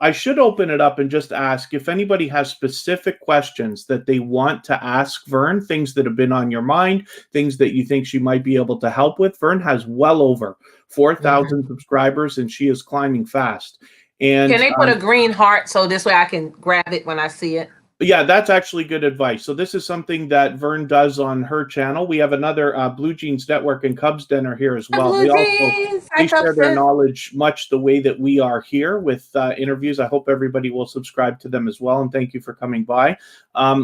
I should open it up and just ask if anybody has specific questions that they want to ask Vern, things that have been on your mind, things that you think she might be able to help with. Vern has well over 4,000 subscribers, and she is climbing fast. And can they put a green heart so this way I can grab it when I see it? Yeah, that's actually good advice. So this is something that Vern does on her channel. We have another Blue Jeans Network and Cubs Den are here as well. They share their knowledge much the way that we are here with interviews. I hope everybody will subscribe to them as well. And thank you for coming by.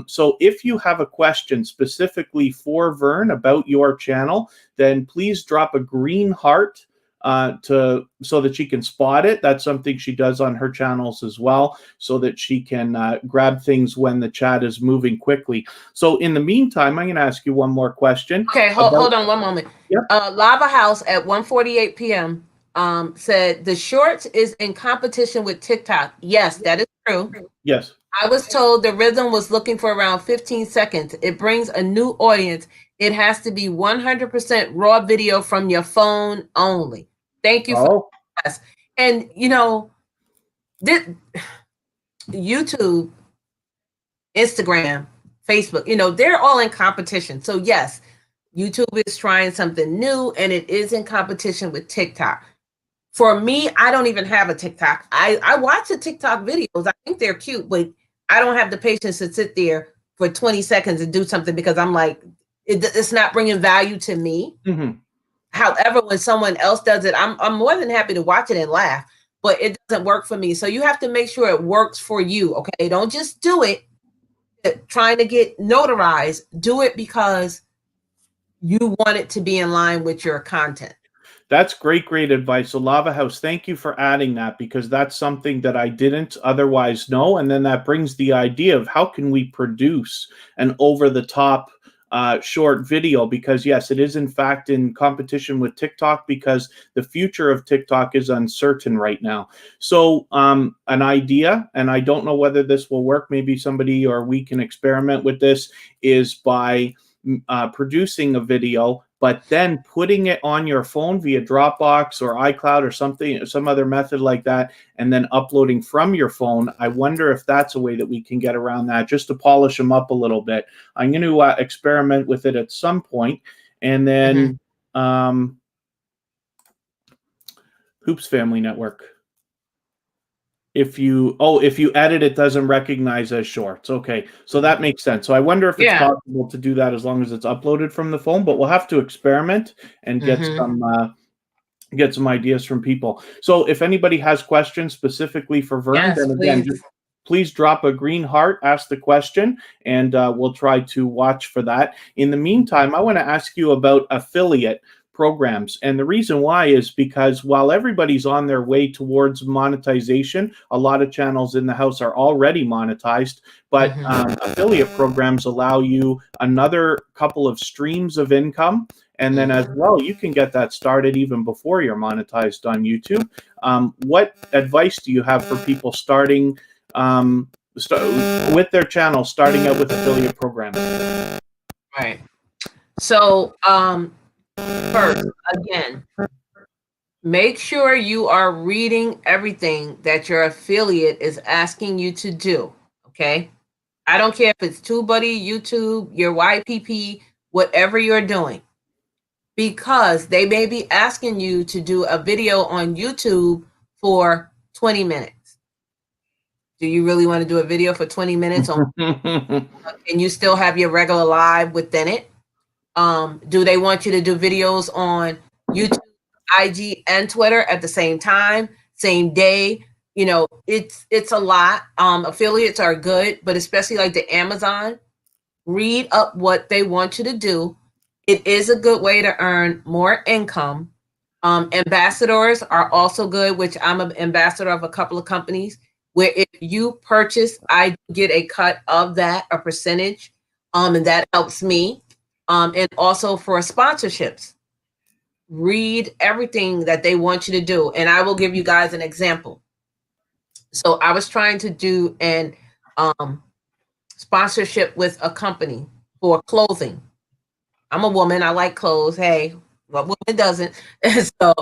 So if you have a question specifically for Vern about your channel, then please drop a green heart so that she can spot it. That's something she does on her channels as well, so that she can grab things when the chat is moving quickly. So in the meantime, I'm going to ask you one more question. Okay, hold on one moment. Yep. Lava House at 1:48 p.m. Said the shorts is in competition with TikTok. Yes, that is true. Yes. I was told the rhythm was looking for around 15 seconds. It brings a new audience. It has to be 100% raw video from your phone only. Thank you for that. And you know, YouTube, Instagram, Facebook, you know, they're all in competition. So yes, YouTube is trying something new and it is in competition with TikTok. For me, I don't even have a TikTok. I watch the TikTok videos. I think they're cute, but I don't have the patience to sit there for 20 seconds and do something because I'm like, it's not bringing value to me. However, when someone else does it, I'm more than happy to watch it and laugh, but it doesn't work for me. So you have to make sure it works for you. Okay. Don't just do it trying to get notarized. Do it because you want it to be in line with your content. That's great advice. So Lava House, thank you for adding that, because that's something that I didn't otherwise know. And then that brings the idea of how can we produce an over-the-top short video, because yes, it is in fact in competition with TikTok, because the future of TikTok is uncertain right now. So an idea, and I don't know whether this will work, maybe somebody or we can experiment with this, is by producing a video but then putting it on your phone via Dropbox or iCloud or something, some other method like that, and then uploading from your phone, I wonder if that's a way that we can get around that, just to polish them up a little bit. I'm going to experiment with it at some point, and then Hoops Family Network. If you edit, it doesn't recognize as shorts. Okay, so that makes sense. So I wonder if it's possible to do that as long as it's uploaded from the phone, but we'll have to experiment and get some ideas from people. So if anybody has questions specifically for Vern, then again, please drop a green heart, ask the question, and we'll try to watch for that. In the meantime, I want to ask you about affiliate programs. And the reason why is because while everybody's on their way towards monetization, a lot of channels in the house are already monetized, but affiliate programs allow you another couple of streams of income. And then as well, you can get that started even before you're monetized on YouTube. What advice do you have for people starting with their channel, starting out with affiliate programs? Right. So, first, again, make sure you are reading everything that your affiliate is asking you to do, okay? I don't care if it's TubeBuddy, YouTube, your YPP, whatever you're doing, because they may be asking you to do a video on YouTube for 20 minutes. Do you really want to do a video for 20 minutes? And you still have your regular live within it? Do they want you to do videos on YouTube, IG, and Twitter at the same time, same day? You know, it's a lot. Affiliates are good, but especially like the Amazon, read up what they want you to do. It is a good way to earn more income. Ambassadors are also good, which I'm an ambassador of a couple of companies, where if you purchase, I get a cut of that, a percentage, and that helps me. And also for sponsorships, read everything that they want you to do. And I will give you guys an example. So I was trying to do an sponsorship with a company for clothing. I'm a woman. I like clothes. Hey, what woman doesn't? So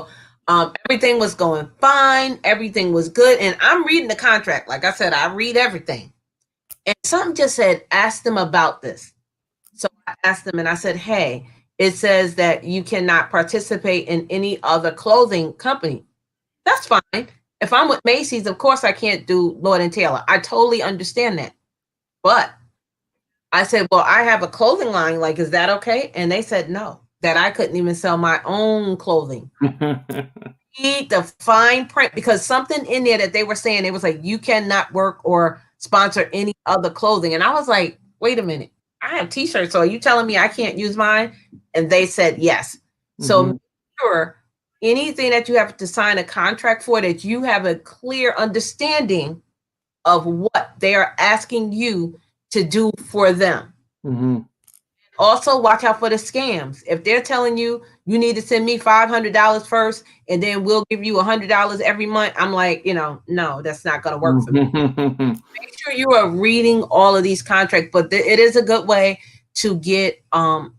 everything was going fine. Everything was good. And I'm reading the contract. Like I said, I read everything. And something just said, ask them about this. So I asked them and I said, hey, it says that you cannot participate in any other clothing company. That's fine. If I'm with Macy's, of course I can't do Lord & Taylor. I totally understand that. But I said, well, I have a clothing line. Like, is that okay? And they said no, that I couldn't even sell my own clothing. Read the fine print, because something in there that they were saying, it was like, you cannot work or sponsor any other clothing. And I was like, wait a minute. I have t-shirts, so are you telling me I can't use mine? And they said yes. So make sure anything that you have to sign a contract for, that you have a clear understanding of what they are asking you to do for them. Also, watch out for the scams. If they're telling you you need to send me $500 first, and then we'll give you $100 every month, I'm like, no, that's not going to work for me. Make sure you are reading all of these contracts, but it is a good way to get a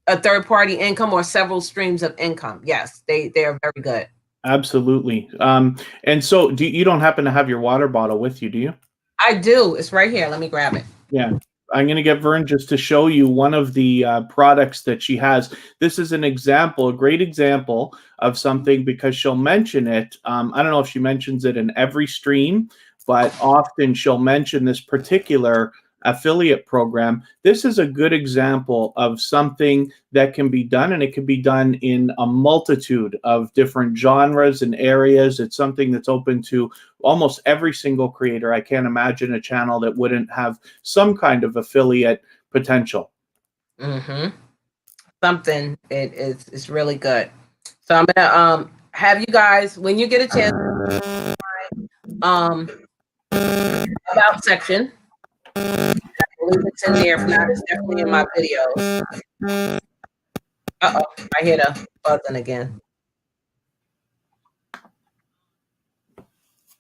third-party income or several streams of income. Yes, they are very good. Absolutely. And so you don't happen to have your water bottle with you, do you? I do. It's right here. Let me grab it. Yeah. I'm going to get Vern just to show you one of the products that she has. This is an example, a great example of something, because she'll mention it. I don't know if she mentions it in every stream, but often she'll mention this particular affiliate program. This is a good example of something that can be done, and it can be done in a multitude of different genres and areas. It's something that's open to almost every single creator. I can't imagine a channel that wouldn't have some kind of affiliate potential. Something it's really good. So I'm gonna have you guys, when you get a chance, about section. I believe it's in there. If not, it's definitely in my videos. I hit a button again.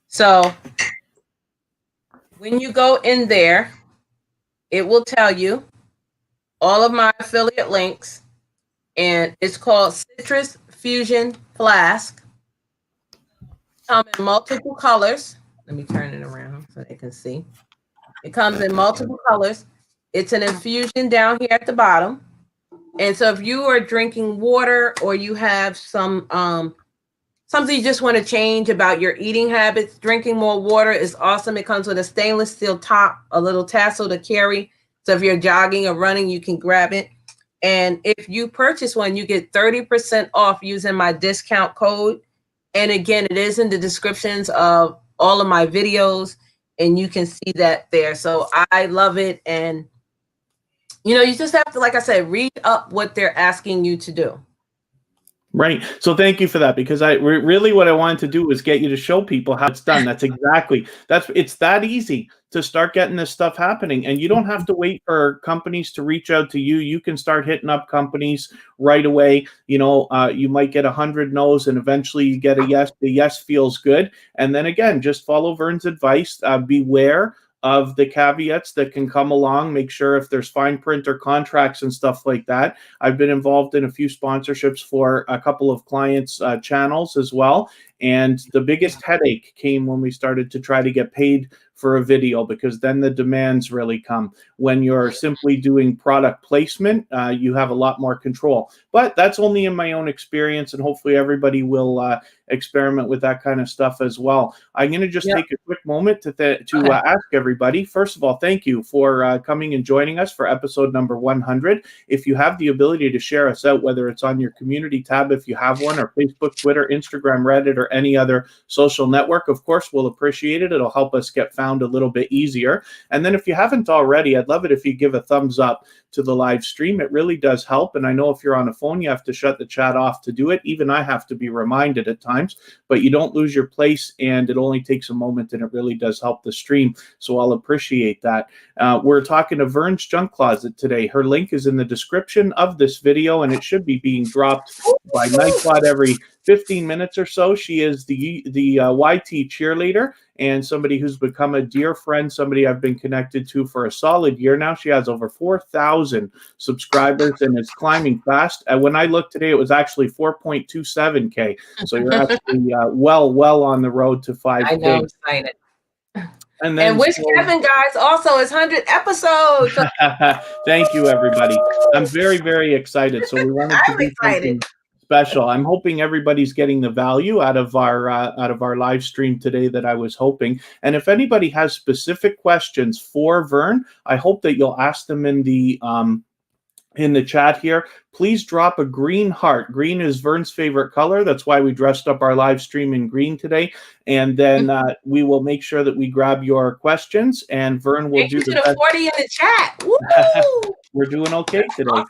So when you go in there, it will tell you all of my affiliate links. and it's called Citrus Fusion Flask. Come in multiple colors. Let me turn it around so they can see. It comes in multiple colors. It's an infusion down here at the bottom. And so if you are drinking water or you have some something you just want to change about your eating habits, drinking more water is awesome. It comes with a stainless steel top, a little tassel to carry. So if you're jogging or running, you can grab it. And if you purchase one, you get 30% off using my discount code. And again, it is in the descriptions of all of my videos, and you can see that there. So I love it. And, you know, you just have to, like I said, read up what they're asking you to do. Right. So thank you for that, because really what I wanted to do was get you to show people how it's done. It's that easy to start getting this stuff happening, and you don't have to wait for companies to reach out to you. You can start hitting up companies right away. You know, you might get 100 no's, and eventually you get a yes. The yes feels good, and then again, just follow Vern's advice. Beware of the caveats that can come along. Make sure if there's fine print or contracts and stuff like that. I've been involved in a few sponsorships for a couple of clients' channels as well. And the biggest headache came when we started to try to get paid for a video, because then the demands really come. When you're simply doing product placement, you have a lot more control. But that's only in my own experience, and hopefully everybody will experiment with that kind of stuff as well. I'm going to just take a quick moment to ask everybody, first of all, thank you for coming and joining us for episode number 100. If you have the ability to share us out, whether it's on your community tab, if you have one, or Facebook, Twitter, Instagram, Reddit, or any other social network, of course, we'll appreciate it. It'll help us get found a little bit easier. And then if you haven't already, I'd love it if you give a thumbs up to the live stream. It really does help. And I know if you're on a phone, you have to shut the chat off to do it. Even I have to be reminded at times, but you don't lose your place, and it only takes a moment, and it really does help the stream. So I'll appreciate that. We're talking to Vern's Junk Closet today. Her link is in the description of this video, and it should be being dropped by Nightbot every 15 minutes or so. She is the YT cheerleader, and somebody who's become a dear friend, somebody I've been connected to for a solid year now. She has over 4,000 subscribers and is climbing fast. When I looked today, it was actually 4.27K. So you're actually well on the road to 5K. I know, I'm excited. And wish Kevin, guys, also his 100th episode. Thank you, everybody. I'm very, very excited. So we wanted to do something special. I'm hoping everybody's getting the value out of our live stream today that I was hoping. And if anybody has specific questions for Vern, I hope that you'll ask them in the chat here. Please drop a green heart. Green is Vern's favorite color. That's why we dressed up our live stream in green today. And then we will make sure that we grab your questions, and Vern will do the best. 40 in the chat. Woo! We're doing okay today.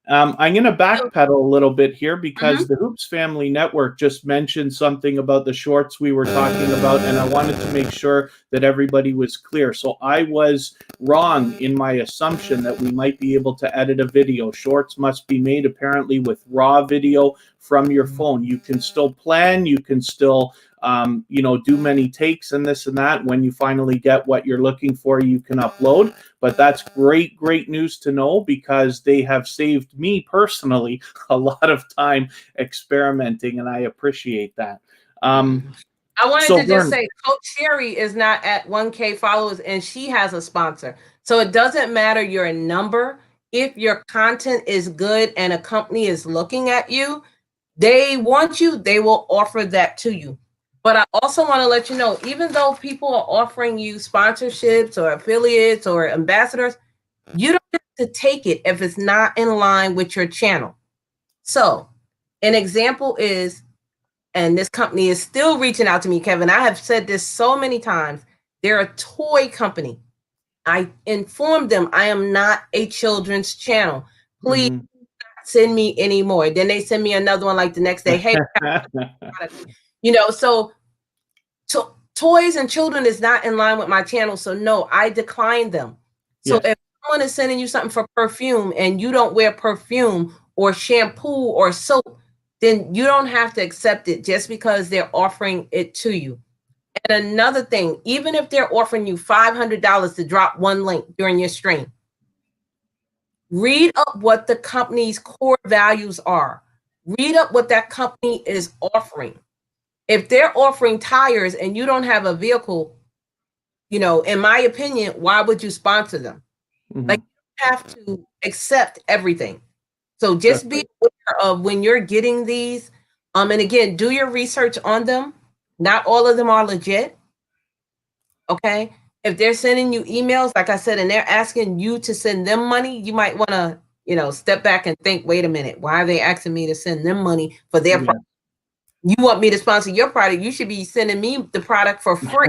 I'm going to backpedal a little bit here, because the Hoops Family Network just mentioned something about the shorts we were talking about, and I wanted to make sure that everybody was clear. So I was wrong in my assumption that we might be able to edit a video. Shorts must be made apparently with raw video from your phone. You can still plan, you can still do many takes and this and that. When you finally get what you're looking for, you can upload. But that's great news to know, because they have saved me personally a lot of time experimenting, and I appreciate that. I wanted to just say, Coach Sherry is not at 1K followers, and she has a sponsor. So it doesn't matter your number. If your content is good and a company is looking at you, they want you, they will offer that to you. But I also want to let you know, even though people are offering you sponsorships or affiliates or ambassadors, you don't have to take it if it's not in line with your channel. So an example is, and this company is still reaching out to me, Kevin. I have said this so many times. They're a toy company. I informed them I am not a children's channel. Please send me any more. Then they send me another one like the next day. Hey, so toys and children is not in line with my channel. So no, I declined them. So if someone is sending you something for perfume and you don't wear perfume or shampoo or soap, then you don't have to accept it just because they're offering it to you. And another thing, even if they're offering you $500 to drop one link during your stream, Read up what the company's core values are. Read up what that company is offering. If they're offering tires and you don't have a vehicle, in my opinion, why would you sponsor them? Like, you have to accept everything. So just be aware of when you're getting these. And again, do your research on them. Not all of them are legit. Okay. If they're sending you emails, like I said, and they're asking you to send them money, you might want to, step back and think, wait a minute, why are they asking me to send them money for their product? You want me to sponsor your product? You should be sending me the product for free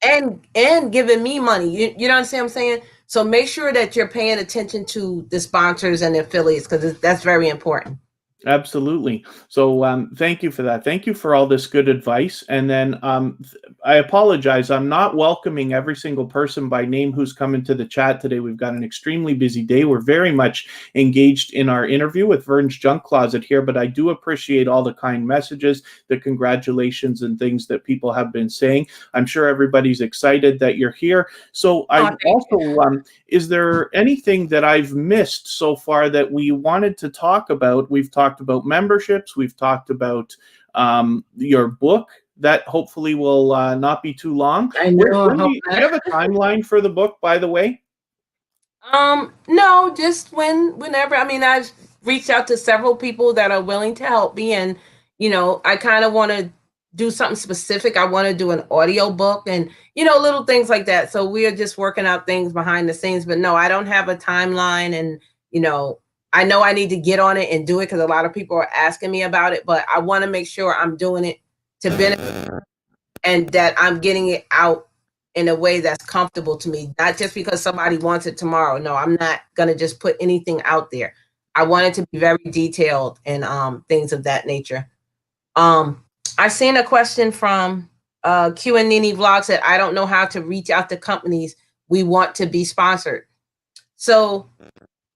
and giving me money. You know what I'm saying? So make sure that you're paying attention to the sponsors and the affiliates, because that's very important. Absolutely. So thank you for that. Thank you for all this good advice. And then I apologize. I'm not welcoming every single person by name who's come into the chat today. We've got an extremely busy day. We're very much engaged in our interview with Vern's Junk Closet here, but I do appreciate all the kind messages, the congratulations and things that people have been saying. I'm sure everybody's excited that you're here. So I also, is there anything that I've missed so far that we wanted to talk about? We've talked about memberships. We've talked about your book that hopefully will not be too long. I know. Do you have a timeline for the book, by the way? No, just whenever. I mean, I've reached out to several people that are willing to help me, and I kind of want to do something specific. I want to do an audio book and little things like that. So we are just working out things behind the scenes, but no, I don't have a timeline. And I know I need to get on it and do it because a lot of people are asking me about it, but I want to make sure I'm doing it to benefit and that I'm getting it out in a way that's comfortable to me, not just because somebody wants it tomorrow. No, I'm not going to just put anything out there. I want it to be very detailed and things of that nature. I seen a question from Q and Nini Vlog said, I don't know how to reach out to companies we want to be sponsored. So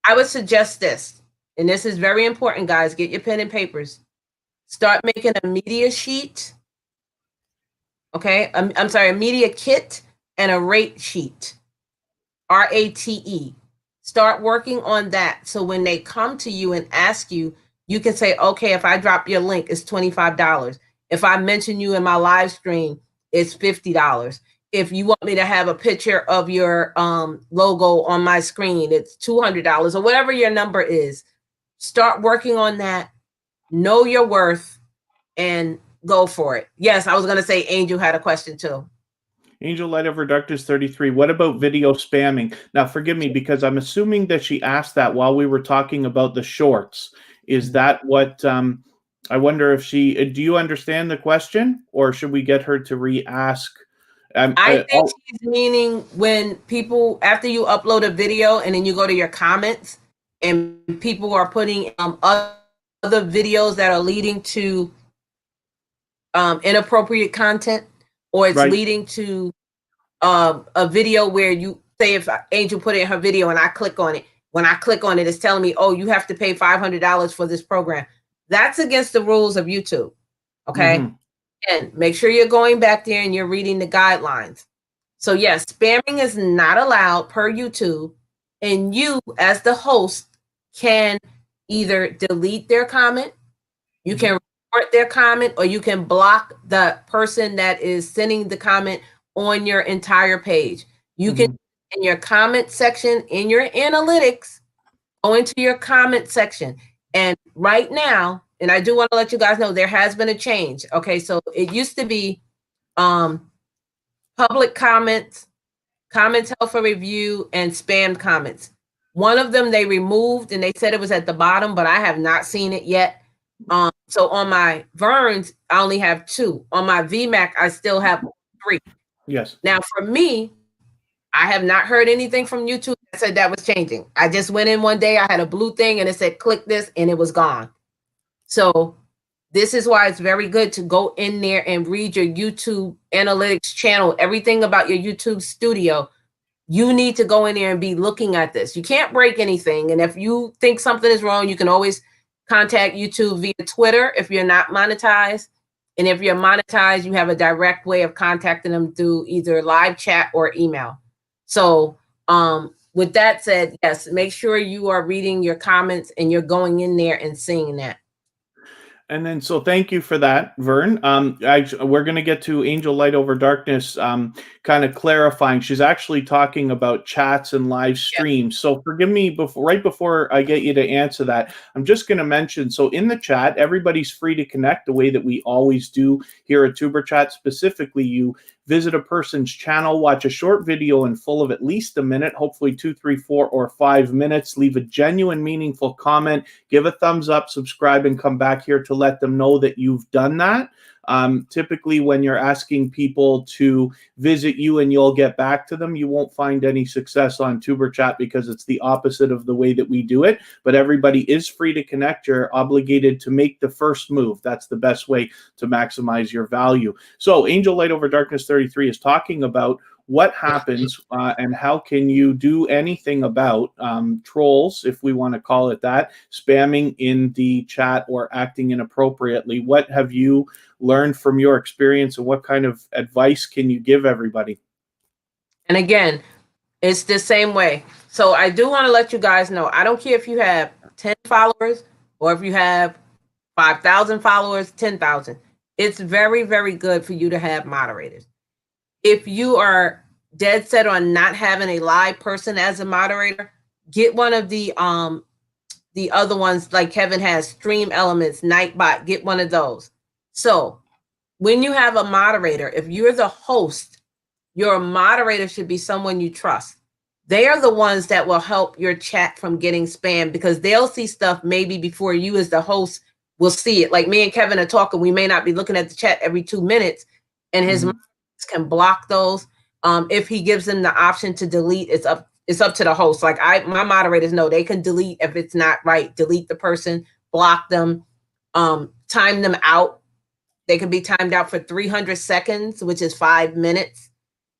I would suggest this, and this is very important, guys. Get your pen and papers. Start making a media sheet. Okay. I'm sorry, a media kit and a rate sheet. RATE. Start working on that. So when they come to you and ask you, you can say, okay, if I drop your link, it's $25. If I mention you in my live stream, it's $50. If you want me to have a picture of your logo on my screen, it's $200 or whatever your number is. Start working on that. Know your worth and go for it. Yes, I was going to say Angel had a question too. Angel Light of Reductors 33. What about video spamming? Now, forgive me, because I'm assuming that she asked that while we were talking about the shorts. Is that what... I wonder if she... do you understand the question, or should we get her to re-ask? I think she's meaning when people, after you upload a video and then you go to your comments and people are putting other videos that are leading to inappropriate content, or it's leading to a video where you say, if Angel put in her video and I click on it, when I click on it, it's telling me, oh, you have to pay $500 for this program. That's against the rules of YouTube. Okay. And make sure you're going back there and you're reading the guidelines. So yes, spamming is not allowed per YouTube, and you as the host can either delete their comment, you can report their comment, or you can block the person that is sending the comment on your entire page. You can, in your comment section, in your analytics, go into your comment section. And right now, and I do want to let you guys know, there has been a change. Okay, so it used to be public comments, comments held for review, and spam comments. One of them they removed, and they said it was at the bottom, but I have not seen it yet. So on my Vernes, I only have 2. On my VMAC, I still have 3. Yes. Now, for me, I have not heard anything from YouTube that said that was changing. I just went in one day, I had a blue thing, and it said, click this, and it was gone. So this is why it's very good to go in there and read your YouTube analytics channel, everything about your YouTube studio. You need to go in there and be looking at this. You can't break anything. And if you think something is wrong, you can always contact YouTube via Twitter if you're not monetized. And if you're monetized, you have a direct way of contacting them through either live chat or email. So with that said, yes, make sure you are reading your comments and you're going in there and seeing that. And then, so thank you for that, Vern. We're going to get to Angel Light Over Darkness, kind of clarifying. She's actually talking about chats and live streams. So forgive me, right before I get you to answer that, I'm just going to mention, so in the chat, everybody's free to connect the way that we always do here at TuberChat. Specifically, you visit a person's channel, watch a short video in full of at least a minute, hopefully 2, 3, 4, or 5 minutes, leave a genuine, meaningful comment, give a thumbs up, subscribe, and come back here to let them know that you've done that. Typically, when you're asking people to visit you and you'll get back to them, you won't find any success on TuberChat because it's the opposite of the way that we do it. But everybody is free to connect. You're obligated to make the first move. That's the best way to maximize your value. So Angel Light Over Darkness 33 is talking about what happens and how can you do anything about trolls, if we want to call it that, spamming in the chat or acting inappropriately. What have you learned from your experience, and what kind of advice can you give everybody? And again, it's the same way. So I do want to let you guys know, I don't care if you have 10 followers or if you have 5,000 followers, 10,000. It's very, very good for you to have moderators. If you are dead set on not having a live person as a moderator, get one of the other ones like Kevin has, Stream Elements, Nightbot, get one of those. So when you have a moderator, if you're the host, your moderator should be someone you trust. They are the ones that will help your chat from getting spammed, because they'll see stuff maybe before you as the host will see it. Like me and Kevin are talking, we may not be looking at the chat every 2 minutes, and his can block those. If he gives them the option to delete, it's up to the host. Like my moderators know they can delete if it's not right, delete the person, block them, time them out. They can be timed out for 300 seconds, which is 5 minutes.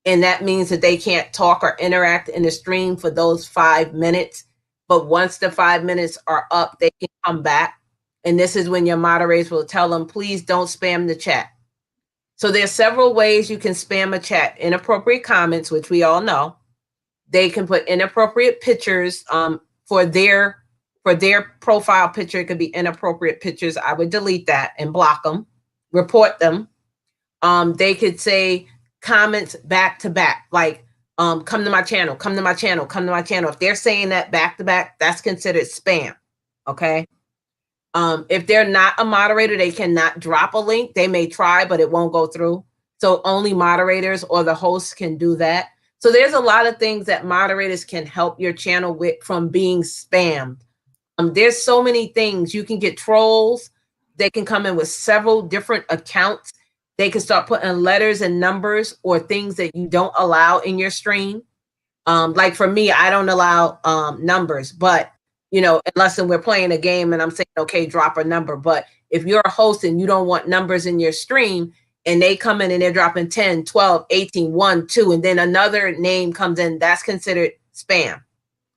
And that means that they can't talk or interact in the stream for those 5 minutes. But once the 5 minutes are up, they can come back. And this is when your moderators will tell them, please don't spam the chat. So there's several ways you can spam a chat. Inappropriate comments, which we all know. They can put inappropriate pictures for their profile picture. It could be inappropriate pictures. I would delete that and block them, report them. They could say comments back to back, like come to my channel, come to my channel, come to my channel. If they're saying that back to back, that's considered spam. Okay. If they're not a moderator, they cannot drop a link. They may try, but it won't go through. So only moderators or the host can do that. So there's a lot of things that moderators can help your channel with from being spammed. There's so many things. You can get trolls. They can come in with several different accounts. They can start putting letters and numbers or things that you don't allow in your stream. Like for me, I don't allow numbers, but unless we're playing a game and I'm saying, okay, drop a number. But if you're a host and you don't want numbers in your stream and they come in and they're dropping 10, 12, 18, 1, 2, and then another name comes in, that's considered spam.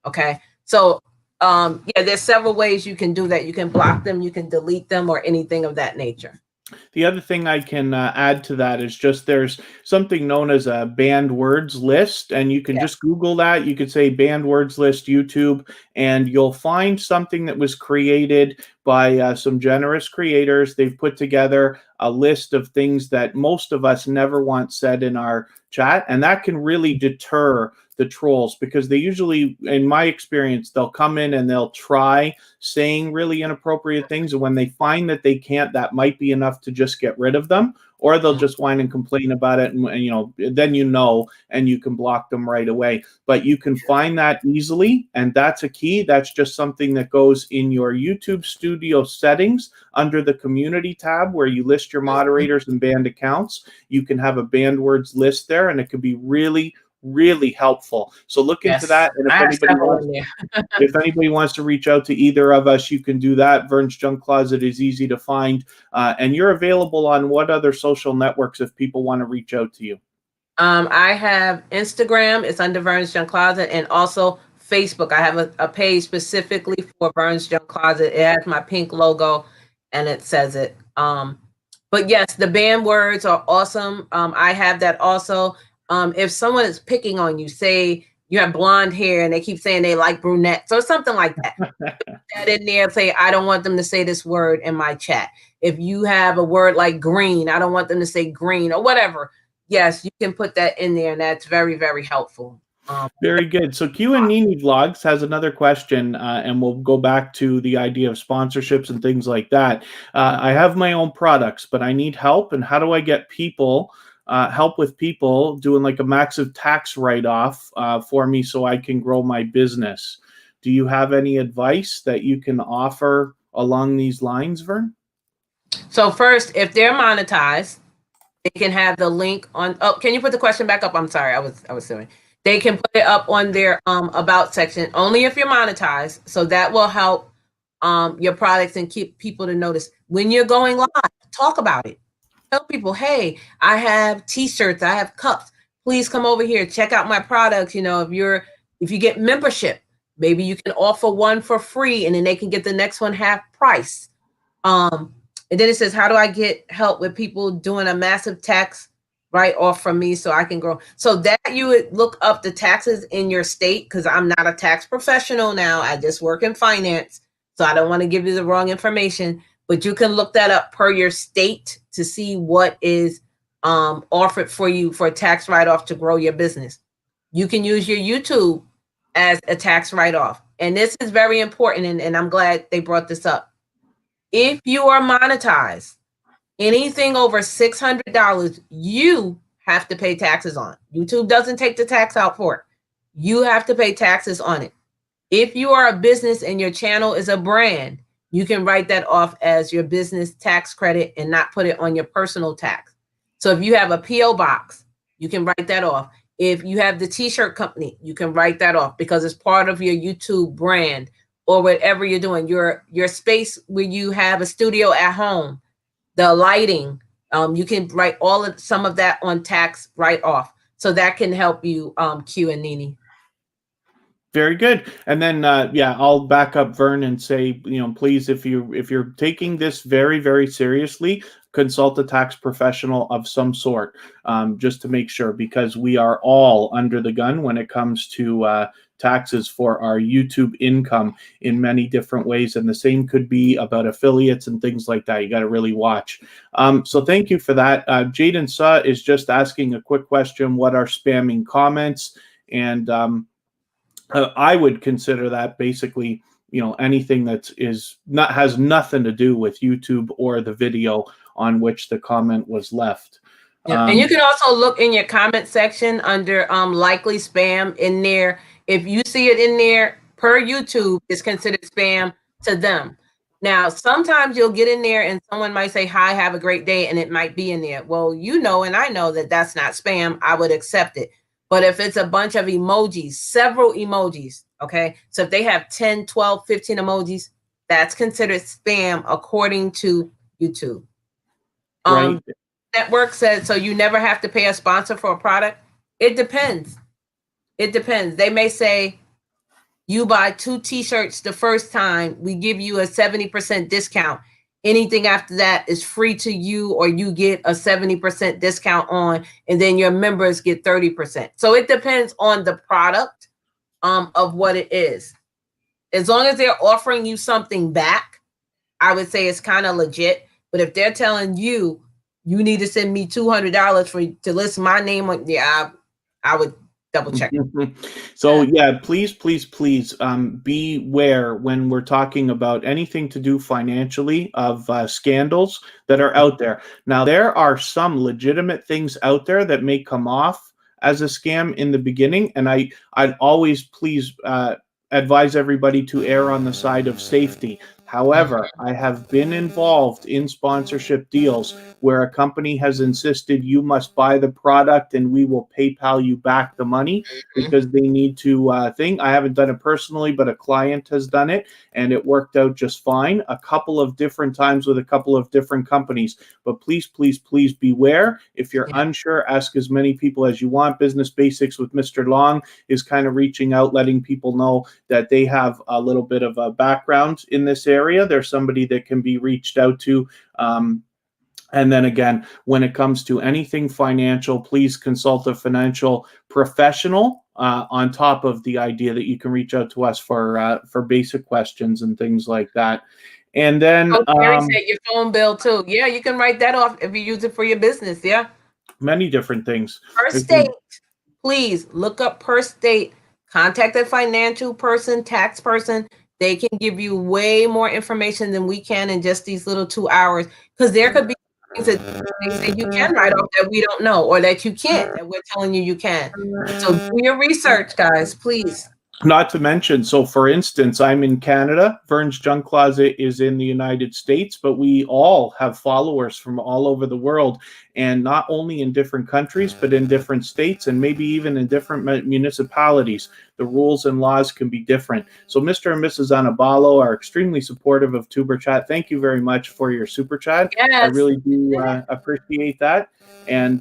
Okay. So yeah, there's several ways you can do that. You can block them, you can delete them, or anything of that nature. The other thing I can add to that is just there's something known as a banned words list, and you can just Google that. You could say banned words list YouTube, and you'll find something that was created by some generous creators. They've put together a list of things that most of us never want said in our chat, and that can really deter the trolls, because they usually, in my experience, they'll come in and they'll try saying really inappropriate things, and when they find that they can't, that might be enough to just get rid of them, or they'll just whine and complain about it, and then and you can block them right away. But you can find that easily, and that's a key. That's just something that goes in your YouTube Studio settings under the community tab where you list your moderators and banned accounts. You can have a banned words list there, and it could be really helpful. So look into that. And if anybody wants to reach out to either of us, you can do that. Vern's Junk Closet is easy to find. And you're available on what other social networks if people want to reach out to you? I have Instagram. It's under Vern's Junk Closet, and also Facebook. I have a page specifically for Vern's Junk Closet. It has my pink logo and it says it. But yes, the banned words are awesome. I have that also. If someone is picking on you, say you have blonde hair and they keep saying they like brunette. So something like that. That in there, say, I don't want them to say this word in my chat. If you have a word like green, I don't want them to say green or whatever. Yes, you can put that in there, and that's very, very helpful. Very good. So Q and Nini Vlogs has another question, and we'll go back to the idea of sponsorships and things like that. I have my own products, but I need help. And how do I get people, help with people doing like a massive tax write-off for me so I can grow my business? Do you have any advice that you can offer along these lines, Vern? So first, if they're monetized, they can have the link on. Oh, can you put the question back up? I'm sorry, I was doing. They can put it up on their about section only if you're monetized. So that will help your products and keep people to notice. When you're going live, talk about it. Tell people, hey, I have t-shirts, I have cups. Please come over here, check out my products. You know, if you get membership, maybe you can offer one for free and then they can get the next one half price. And then it says, how do I get help with people doing a massive tax write-off from me so I can grow? So that you would look up the taxes in your state, because I'm not a tax professional now. I just work in finance. So I don't want to give you the wrong information, but you can look that up per your state to see what is offered for you for a tax write-off to grow your business. You can use your YouTube as a tax write-off. And this is very important, and I'm glad they brought this up. If you are monetized, anything over $600, you have to pay taxes on. YouTube doesn't take the tax out for it. You have to pay taxes on it. If you are a business and your channel is a brand, you can write that off as your business tax credit and not put it on your personal tax. So if you have a PO box, you can write that off. If you have the t-shirt company, you can write that off because it's part of your YouTube brand. Or whatever you're doing, your space where you have a studio at home, the lighting, you can write some of that on tax write-off. So that can help you, Q and Nini. Very good. And then, yeah, I'll back up Vern and say, please, if you're taking this very, very seriously, consult a tax professional of some sort, just to make sure, because we are all under the gun when it comes to taxes for our YouTube income in many different ways. And the same could be about affiliates and things like that. You got to really watch. So thank you for that. Jaden Suh is just asking a quick question. What are spamming comments? And I would consider that basically, anything that has nothing to do with YouTube or the video on which the comment was left. Yeah. And you can also look in your comment section under likely spam in there. If you see it in there per YouTube, it's considered spam to them. Now, sometimes you'll get in there and someone might say, hi, have a great day, and it might be in there. Well, and I know that that's not spam. I would accept it. But if it's a bunch of emojis, several emojis, okay? So if they have 10, 12, 15 emojis, that's considered spam according to YouTube. Right. Network said, so you never have to pay a sponsor for a product? It depends. It depends. They may say, you buy 2 t-shirts the first time, we give you a 70% discount. Anything after that is free to you, or you get a 70% discount on, and then your members get 30%. So it depends on the product of what it is. As long as they're offering you something back, I would say it's kind of legit. But if they're telling you, you need to send me $200 to list my name on, I would double check. So yeah, please beware when we're talking about anything to do financially of scandals that are out there. Now, there are some legitimate things out there that may come off as a scam in the beginning, and I'd always please advise everybody to err on the side of safety. However, I have been involved in sponsorship deals where a company has insisted you must buy the product and we will PayPal you back the money because they need to I haven't done it personally, but a client has done it and it worked out just fine a couple of different times with a couple of different companies. But please beware. If you're unsure, ask as many people as you want. Business Basics with Mr. Long is kind of reaching out, letting people know that they have a little bit of a background in this area. There's somebody that can be reached out to. And then again, when it comes to anything financial, please consult a financial professional on top of the idea that you can reach out to us for basic questions and things like that. And then Gary said your phone bill too. Yeah, you can write that off if you use it for your business. Yeah. Many different things. Per state, please look up per state. Contact a financial person, tax person. They can give you way more information than we can in just these little 2 hours. Because there could be things that they say you can write off that we don't know, or that you can't, that we're telling you can. So do your research, guys, please. Not to mention, so for instance, I'm in Canada. Vern's Junk Closet is in the United States, but we all have followers from all over the world, and not only in different countries, but in different states, and maybe even in different municipalities. The rules and laws can be different. So Mr. and Mrs. Anabalo are extremely supportive of TuberChat. Thank you very much for your super chat. Yes. I really do appreciate that. And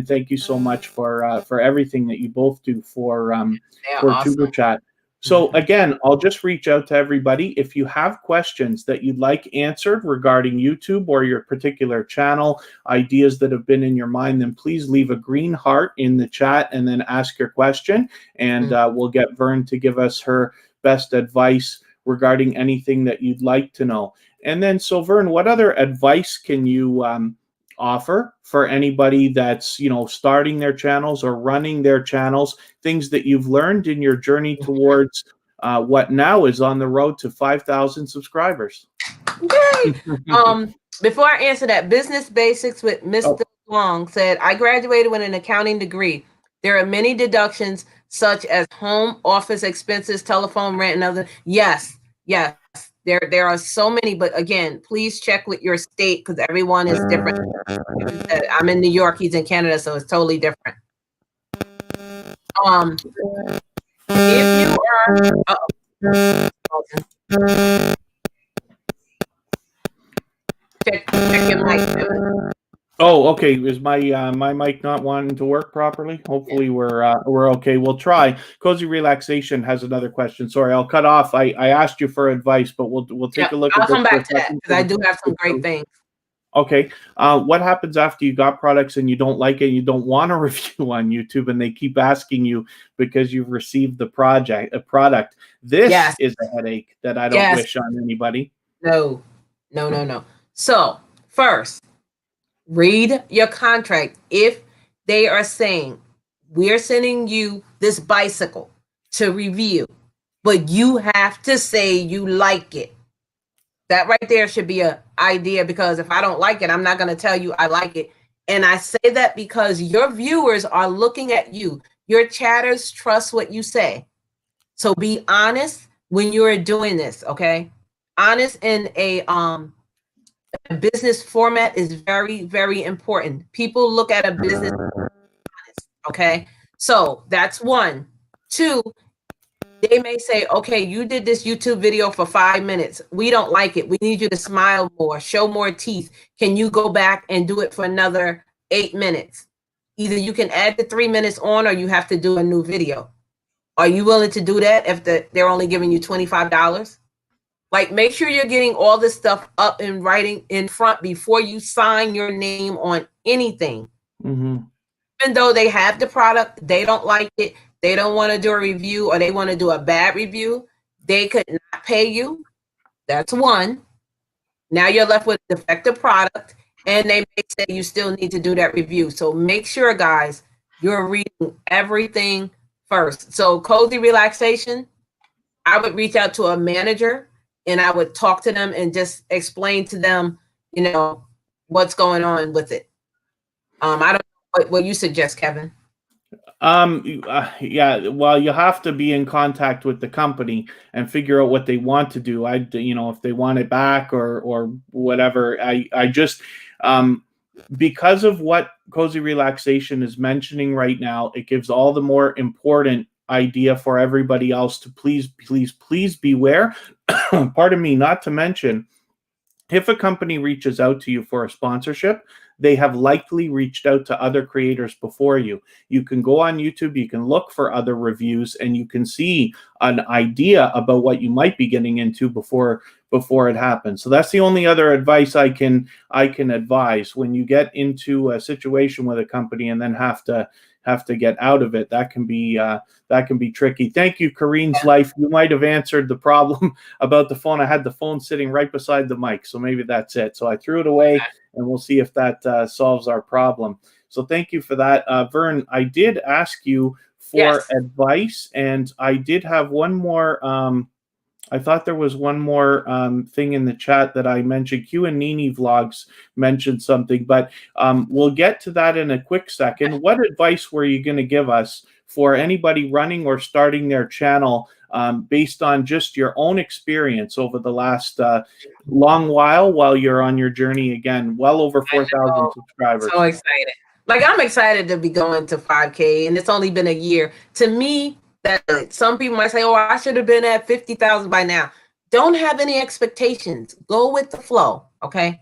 thank you so much for everything that you both do for awesome. TuberChat. So again, I'll just reach out to everybody. If you have questions that you'd like answered regarding YouTube or your particular channel, ideas that have been in your mind, then please leave a green heart in the chat and then ask your question. And we'll get Vern to give us her best advice regarding anything that you'd like to know. And then, so Vern, what other advice can you offer for anybody that's, you know, starting their channels or running their channels, things that you've learned in your journey towards what now is on the road to 5,000 subscribers? Yay! Before I answer that, Business Basics with Mr. Long said, I graduated with an accounting degree. There are many deductions such as home office expenses, telephone rent, and other. Yes. There are so many, but again, please check with your state because everyone is different. I'm in New York, he's in Canada, so it's totally different. If you are check your mic. Oh, okay. Is my my mic not wanting to work properly? Hopefully we're okay. We'll try. Cozy Relaxation has another question. Sorry, I'll cut off. I asked you for advice, but we'll take a look. I'll come back to that because I do have some great things. Okay. What happens after you got products and you don't like it, and you don't want to review on YouTube, and they keep asking you because you've received the product? This is a headache that I don't wish on anybody. No. So first, read your contract. If they are saying we're sending you this bicycle to review, but you have to say you like it. That right there should be an idea, because if I don't like it, I'm not going to tell you I like it. And I say that because your viewers are looking at you. Your chatters trust what you say. So be honest when you're doing this, okay? Honest in a business format is very, very important. People look at a business honest, okay? So that's one. Two, they may say, okay, you did this YouTube video for 5 minutes. We don't like it. We need you to smile more, show more teeth. Can you go back and do it for another 8 minutes? Either you can add the 3 minutes on, or you have to do a new video. Are you willing to do that if they're only giving you $25? Like, make sure you're getting all this stuff up and writing in front before you sign your name on anything. Even though they have the product, they don't like it, they don't want to do a review, or they want to do a bad review, they could not pay you. That's one. Now you're left with a defective product, and they may say you still need to do that review. So make sure, guys, you're reading everything first. So Cozy Relaxation, I would reach out to a manager and I would talk to them and just explain to them, you know, what's going on with it. I don't know what you suggest, Kevin. Yeah, well, you have to be in contact with the company and figure out what they want to do. You know, if they want it back or whatever. I just, because of what Cozy Relaxation is mentioning right now, it gives all the more important idea for everybody else to please beware. Pardon me, not to mention, if a company reaches out to you for a sponsorship, they have likely reached out to other creators before you. You can go on YouTube, you can look for other reviews, and you can see an idea about what you might be getting into before it happens. So that's the only other advice I can advise when you get into a situation with a company and then have to have to get out of it, that can be tricky. Thank you, Kareen's Life. You might have answered the problem about the phone. I had the phone sitting right beside the mic, so maybe that's it. So I threw it away, and we'll see if that solves our problem. So thank you for that. Vern, I did ask you for advice, and I did have one more. I thought there was one more thing in the chat that I mentioned. Q and Nini Vlogs mentioned something, but we'll get to that in a quick second. What advice were you going to give us for anybody running or starting their channel based on just your own experience over the last long while you're on your journey again, well over 4,000 subscribers? So excited. Like, I'm excited to be going to 5K, and it's only been a year. To me, that some people might say, oh, I should have been at 50,000 by now. Don't have any expectations. Go with the flow, okay?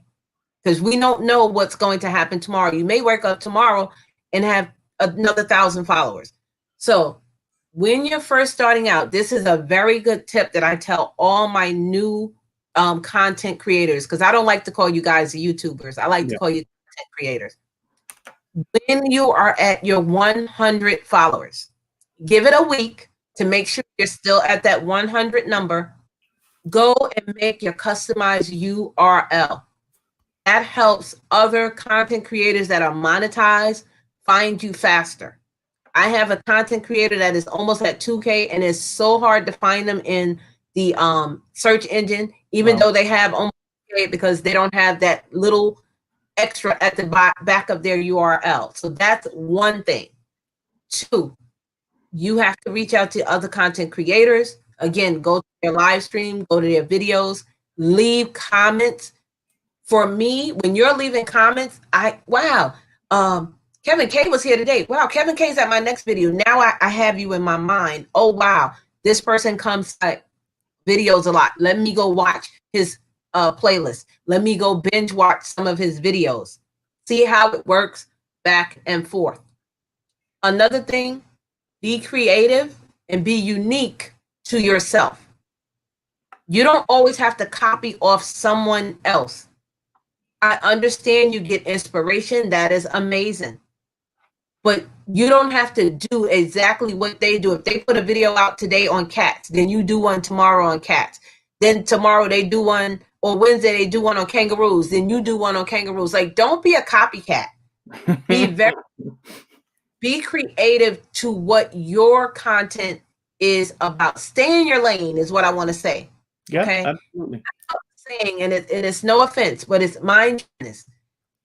Because we don't know what's going to happen tomorrow. You may wake up tomorrow and have another 1,000 followers. So when you're first starting out, this is a very good tip that I tell all my new content creators, because I don't like to call you guys YouTubers. I like to call you content creators. When you are at your 100 followers, give it a week to make sure you're still at that 100 number. Go and make your customized URL. That helps other content creators that are monetized find you faster. I have a content creator that is almost at 2K, and it's so hard to find them in the search engine, even though they have almost 2K, because they don't have that little extra at the back of their URL. So that's one thing. Two, you have to reach out to other content creators. Again, go to their live stream, go to their videos, leave comments. For me, when you're leaving comments, Kevin K was here today. Wow, Kevin K's at my next video. Now I have you in my mind. Oh, wow, this person comes to videos a lot. Let me go watch his playlist. Let me go binge watch some of his videos. See how it works back and forth. Another thing, be creative and be unique to yourself. You don't always have to copy off someone else. I understand you get inspiration. That is amazing. But you don't have to do exactly what they do. If they put a video out today on cats, then you do one tomorrow on cats. Then tomorrow they do one, or Wednesday they do one on kangaroos. Then you do one on kangaroos. Like, don't be a copycat. Be creative to what your content is about. Stay in your lane is what I want to say. Yeah, okay? Absolutely. Saying, and it's no offense, but it's mind your business.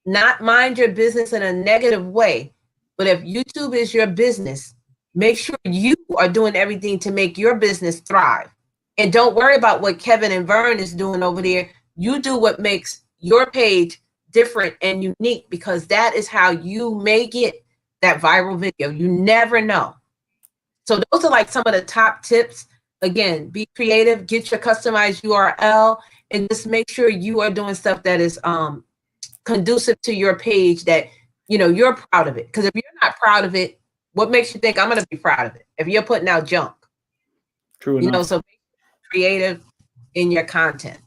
Not mind your business in a negative way. But if YouTube is your business, make sure you are doing everything to make your business thrive. And don't worry about what Kevin and Vern is doing over there. You do what makes your page different and unique, because that is how you may get that viral video. You never know. So those are like some of the top tips. Again, be creative, get your customized URL, and just make sure you are doing stuff that is conducive to your page, that you're proud of it. Because if you're not proud of it, what makes you think I'm going to be proud of it if you're putting out junk? True enough. So be creative in your content.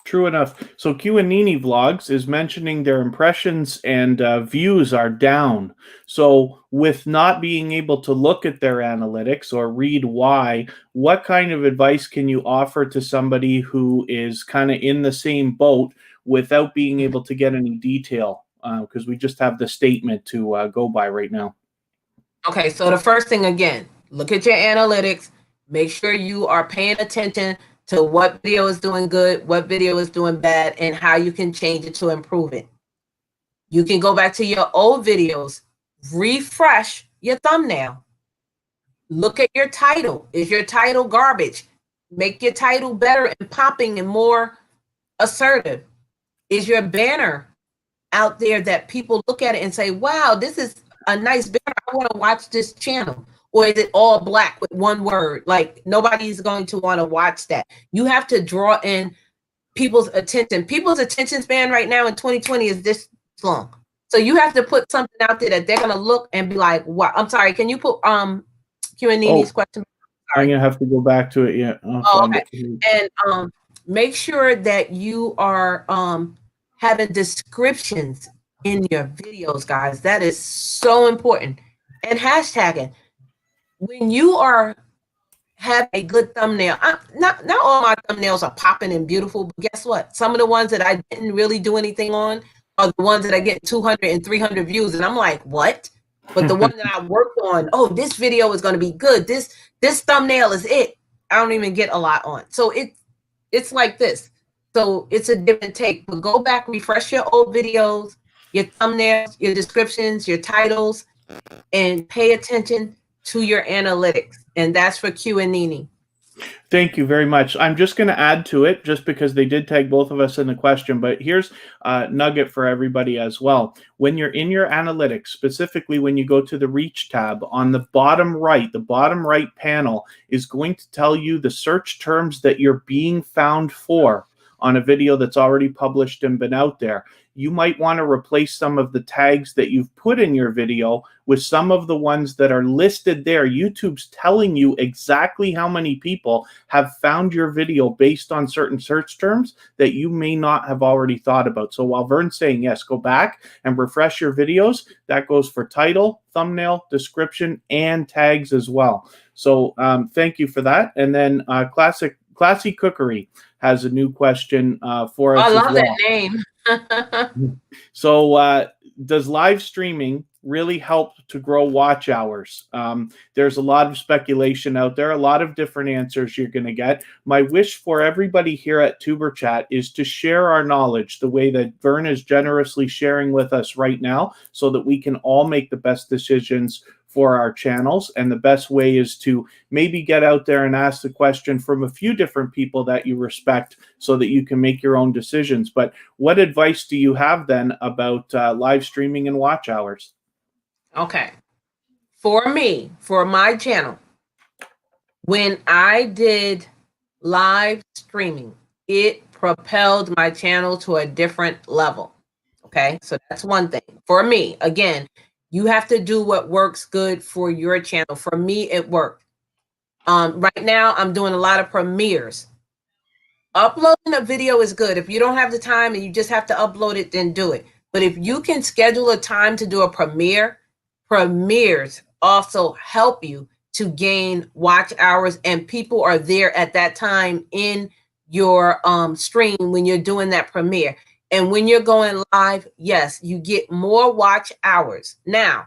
True enough. So Q and Nini Vlogs is mentioning their impressions and views are down. So with not being able to look at their analytics or read why, what kind of advice can you offer to somebody who is kind of in the same boat without being able to get any detail? Because we just have the statement to go by right now. Okay, so the first thing, again, look at your analytics. Make sure you are paying attention to what video is doing good, what video is doing bad, and how you can change it to improve it. You can go back to your old videos, refresh your thumbnail. Look at your title. Is your title garbage? Make your title better and popping and more assertive. Is your banner out there that people look at it and say, wow, this is a nice banner. I want to watch this channel. Or is it all black with one word? Like, nobody's going to want to watch that. You have to draw in people's attention. People's attention span right now in 2020 is this long. So you have to put something out there that they're going to look and be like, wow. I'm sorry. Can you put Q&A's question? I'm going to have to go back to it. Yeah. Okay. And make sure that you are having descriptions in your videos, guys. That is so important. and hashtagging. When you have a good thumbnail, not all my thumbnails are popping and beautiful, but guess what? Some of the ones that I didn't really do anything on are the ones that I get 200 and 300 views, and I'm like, what? But the one that I worked on, oh, this video is going to be good. This thumbnail is it. I don't even get a lot on. So it's like this. So it's a give and take. But go back, refresh your old videos, your thumbnails, your descriptions, your titles, and pay attention to your analytics. And that's for Q and Nini. Thank you very much. I'm just going to add to it just because they did tag both of us in the question, but here's a nugget for everybody as well. When you're in your analytics, specifically when you go to the reach tab on the bottom right panel is going to tell you the search terms that you're being found for on a video that's already published and been out there. You might want to replace some of the tags that you've put in your video with some of the ones that are listed there. YouTube's telling you exactly how many people have found your video based on certain search terms that you may not have already thought about. So while Vern's saying, yes, go back and refresh your videos, that goes for title, thumbnail, description, and tags as well. So thank you for that. And then Classy Cookery has a new question for us. I love as well. that name. So does live streaming really help to grow watch hours? There's a lot of speculation out there, a lot of different answers you're going to get. My wish for everybody here at TuberChat is to share our knowledge the way that Vern is generously sharing with us right now so that we can all make the best decisions for our channels. And the best way is to maybe get out there and ask the question from a few different people that you respect so that you can make your own decisions. But what advice do you have then about live streaming and watch hours? Okay. For me, for my channel, when I did live streaming, it propelled my channel to a different level. Okay. So that's one thing. For me, again, you have to do what works good for your channel. For me, it worked. Right now, I'm doing a lot of premieres. Uploading a video is good. If you don't have the time and you just have to upload it, then do it. But if you can schedule a time to do a premiere, premieres also help you to gain watch hours, and people are there at that time in your stream when you're doing that premiere. And when you're going live, yes, you get more watch hours. Now,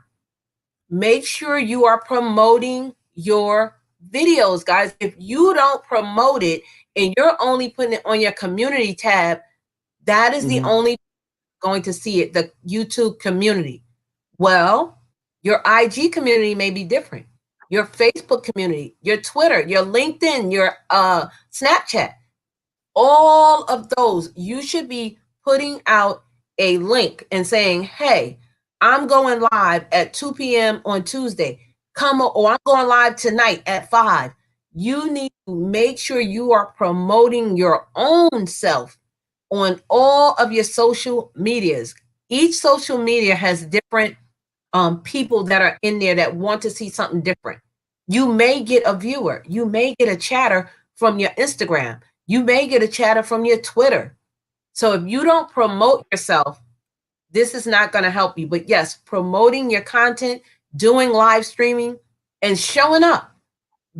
make sure you are promoting your videos, guys. If you don't promote it and you're only putting it on your community tab, that is the only going to see it, the YouTube community. Well, your IG community may be different. Your Facebook community, your Twitter, your LinkedIn, your Snapchat, all of those, you should be putting out a link and saying, hey, I'm going live at 2 p.m. on Tuesday. Come on, or I'm going live tonight at 5. You need to make sure you are promoting your own self on all of your social medias. Each social media has different people that are in there that want to see something different. You may get a viewer. You may get a chatter from your Instagram. You may get a chatter from your Twitter. So if you don't promote yourself, this is not going to help you. But yes, promoting your content, doing live streaming, and showing up.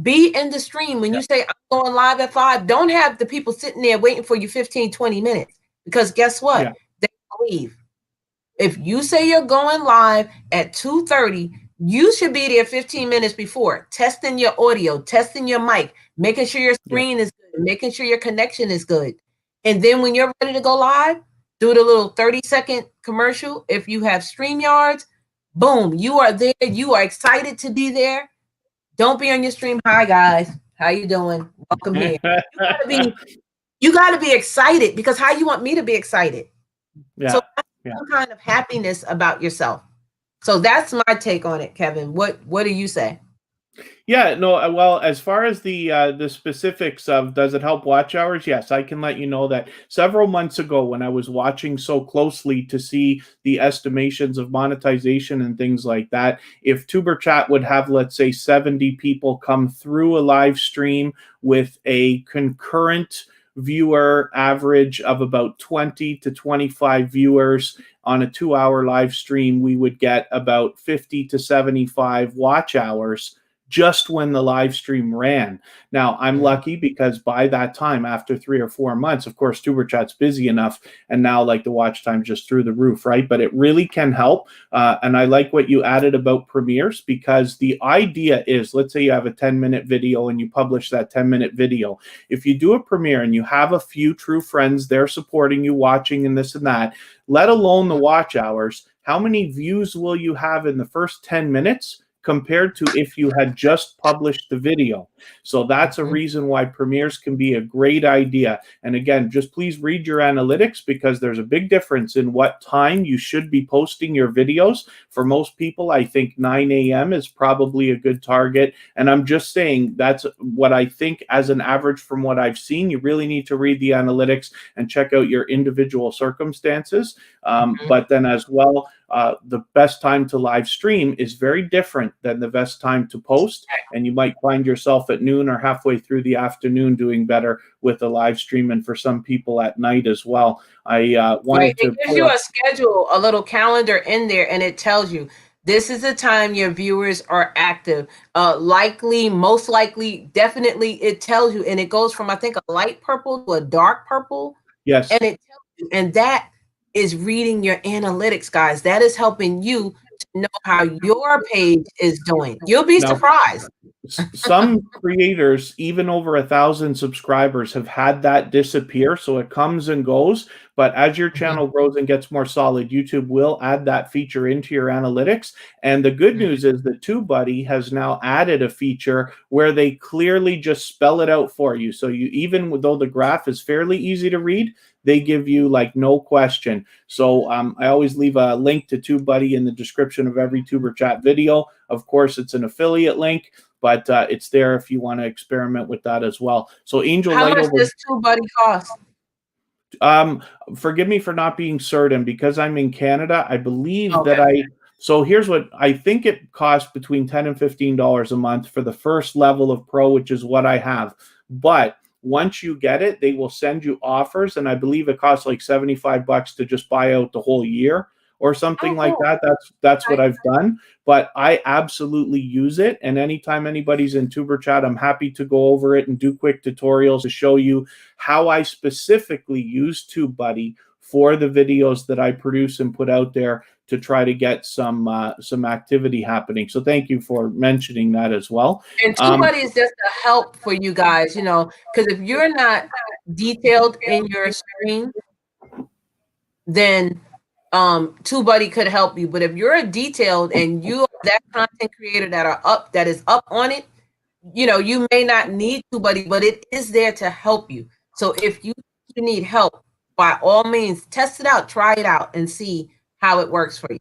Be in the stream. When you say, I'm going live at 5, don't have the people sitting there waiting for you 15, 20 minutes. Because guess what? They leave. If you say you're going live at 2:30, you should be there 15 minutes before, testing your audio, testing your mic, making sure your screen is good, making sure your connection is good. And then when you're ready to go live, do the little 30-second commercial. If you have StreamYards, boom, you are there. You are excited to be there. Don't be on your stream. Hi, guys. How you doing? Welcome here. You gotta be excited, because how you want me to be excited? So some kind of happiness about yourself. So that's my take on it, Kevin. What do you say? Yeah, no, well, as far as the specifics of does it help watch hours? Yes, I can let you know that several months ago when I was watching so closely to see the estimations of monetization and things like that, if TuberChat would have, let's say, 70 people come through a live stream with a concurrent viewer average of about 20 to 25 viewers on a 2-hour live stream, we would get about 50 to 75 watch hours just when the live stream ran. Now, I'm lucky because by that time, after 3 or 4 months, of course, tuberchat's busy enough, and now like the watch time just through the roof, right? But it really can help. And I like what you added about premieres, because the idea is, let's say you have a 10-minute video and you publish that 10-minute video. If you do a premiere and you have a few true friends there supporting you, watching and this and that, let alone the watch hours, how many views will you have in the first 10 minutes compared to if you had just published the video? So that's a reason why premieres can be a great idea. And again, just please read your analytics, because there's a big difference in what time you should be posting your videos. For most people, I think 9 a.m. is probably a good target. And I'm just saying that's what I think as an average from what I've seen. You really need to read the analytics and check out your individual circumstances. But then as well, the best time to live stream is very different than the best time to post. And you might find yourself at noon or halfway through the afternoon doing better with a live stream, and for some people at night as well. I wanted to... It gives you a schedule, a little calendar in there, and it tells you this is the time your viewers are active. Likely, most likely, definitely, it tells you, and it goes from, I think, a light purple to a dark purple. Yes. And it tells you, and that is reading your analytics, guys. That is helping you to know how your page is doing. You'll be surprised. Some creators, even over 1,000 subscribers, have had that disappear. So it comes and goes. But as your channel grows and gets more solid, YouTube will add that feature into your analytics. And the good news is that TubeBuddy has now added a feature where they clearly just spell it out for you. So you, even though the graph is fairly easy to read, they give you like no question. So I always leave a link to TubeBuddy in the description of every tuberchat video. Of course, it's an affiliate link, but it's there if you want to experiment with that as well. So Angel, how much does TubeBuddy cost? Forgive me for not being certain, because I'm in Canada. I believe that so here's what I think it costs: between $10 and $15 a month for the first level of Pro, which is what I have. But once you get it, they will send you offers, and I believe it costs like $75 to just buy out the whole year or something like that. That's what I've done. But I absolutely use it, and anytime anybody's in tuberchat, I'm happy to go over it and do quick tutorials to show you how I specifically use TubeBuddy for the videos that I produce and put out there to try to get some activity happening. So thank you for mentioning that as well. And TubeBuddy is just a help for you guys, you know, because if you're not detailed in your screen, then TubeBuddy could help you. But if you're detailed and you are that content creator that is up on it, you know, you may not need TubeBuddy, but it is there to help you. So if you need help, by all means, test it out, try it out, and see how it works for you.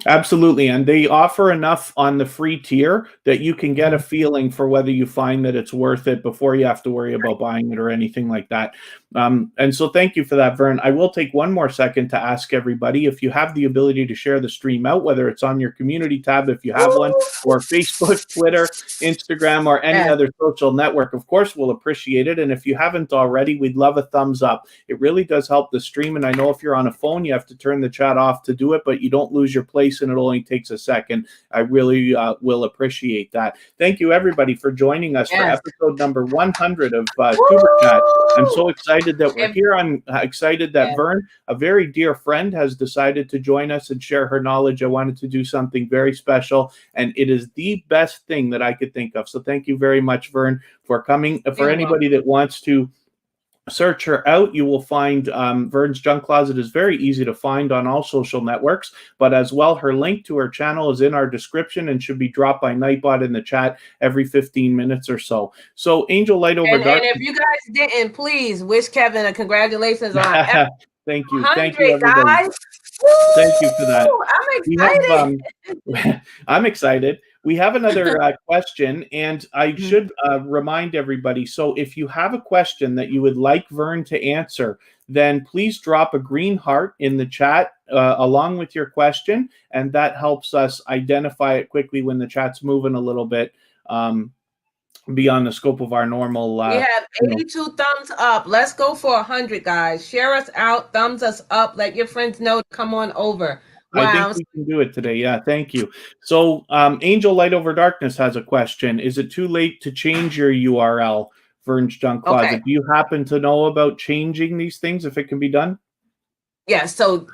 Absolutely. And they offer enough on the free tier that you can get a feeling for whether you find that it's worth it before you have to worry about buying it or anything like that. And so thank you for that, Vern. I will take one more second to ask everybody if you have the ability to share the stream out, whether it's on your community tab, if you have one, or Facebook, Twitter, Instagram, or any other social network. Of course, we'll appreciate it. And if you haven't already, we'd love a thumbs up. It really does help the stream. And I know if you're on a phone, you have to turn the chat off to do it, but you don't lose your place, and it only takes a second. I really will appreciate that. Thank you, everybody, for joining us for episode number 100 of tuberchat. I'm so excited that we're here. I'm excited that Vern, a very dear friend, has decided to join us and share her knowledge. I wanted to do something very special, and it is the best thing that I could think of. So thank you very much, Vern, for coming. For anybody that wants to search her out, you will find Vern's Junk Closet is very easy to find on all social networks, but as well, her link to her channel is in our description and should be dropped by Nightbot in the chat every 15 minutes or so. So Angel Light Over Dark. And if you guys didn't, please wish Kevin a congratulations on Thank you. Thank you, everybody. Guys. Thank you for that. I'm excited. I'm excited. We have another question, and I should remind everybody. So if you have a question that you would like Vern to answer, then please drop a green heart in the chat along with your question, and that helps us identify it quickly when the chat's moving a little bit. beyond the scope of our normal. We have 82 thumbs up. Let's go for 100, guys. Share us out, thumbs us up. Let your friends know to come on over. Wow. I think we can do it today. Yeah, thank you. So Angel Light Over Darkness has a question. Is it too late to change your URL, Vern's Junk Closet? Okay. Do you happen to know about changing these things, if it can be done? Yeah, so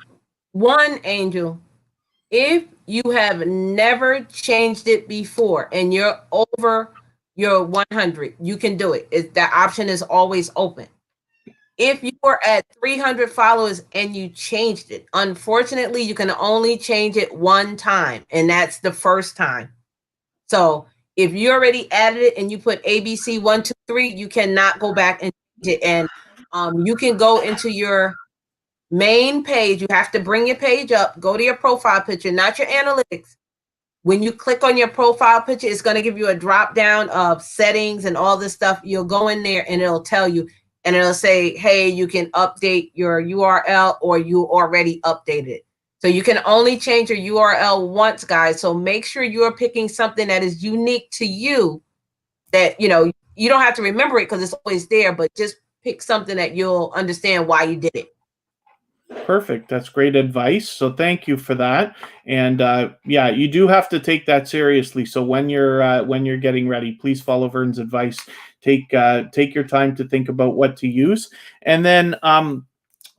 one, Angel, if you have never changed it before and you're over your 100, you can do it. That option is always open. If you were at 300 followers and you changed it, unfortunately, you can only change it one time, and that's the first time. So if you already added it and you put ABC 1, 2, 3, you cannot go back and change it. And you can go into your main page. You have to bring your page up, go to your profile picture, not your analytics. When you click on your profile picture, it's going to give you a drop down of settings and all this stuff. You'll go in there and it'll tell you, and it'll say, hey, you can update your URL, or you already updated it. So you can only change your URL once, guys. So make sure you're picking something that is unique to you, that, you know, you don't have to remember it because it's always there, but just pick something that you'll understand why you did it. Perfect. That's great advice. So thank you for that. And yeah, you do have to take that seriously. So when you're getting ready, please follow Vern's advice. Take your time to think about what to use. And then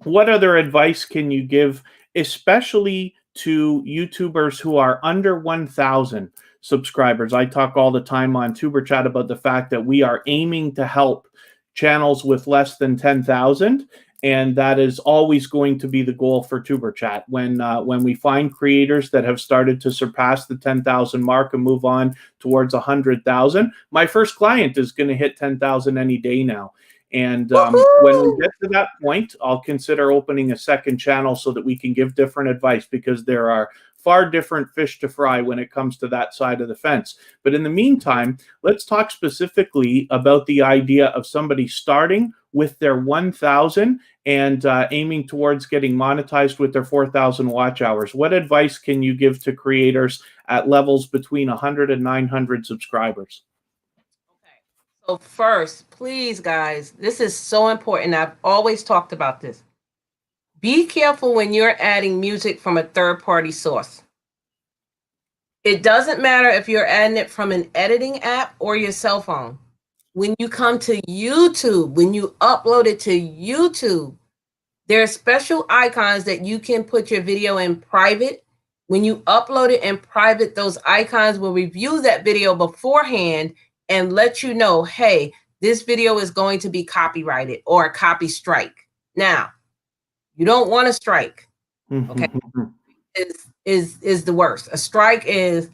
what other advice can you give, especially to YouTubers who are under 1,000 subscribers? I talk all the time on TuberChat about the fact that we are aiming to help channels with less than 10,000. And that is always going to be the goal for TuberChat. When we find creators that have started to surpass the 10,000 mark and move on towards 100,000, my first client is going to hit 10,000 any day now. And when we get to that point, I'll consider opening a second channel so that we can give different advice, because there are far different fish to fry when it comes to that side of the fence. But in the meantime, let's talk specifically about the idea of somebody starting with their 1,000 and aiming towards getting monetized with their 4,000 watch hours. What advice can you give to creators at levels between 100 and 900 subscribers? Okay. So first, please, guys, this is so important. I've always talked about this. Be careful when you're adding music from a third-party source. It doesn't matter if you're adding it from an editing app or your cell phone. When you come to YouTube, when you upload it to YouTube, there are special icons that you can put your video in private. When you upload it in private, those icons will review that video beforehand and let you know, hey, this video is going to be copyrighted or a copy strike. Now, you don't want a strike. Okay. is the worst. A strike is,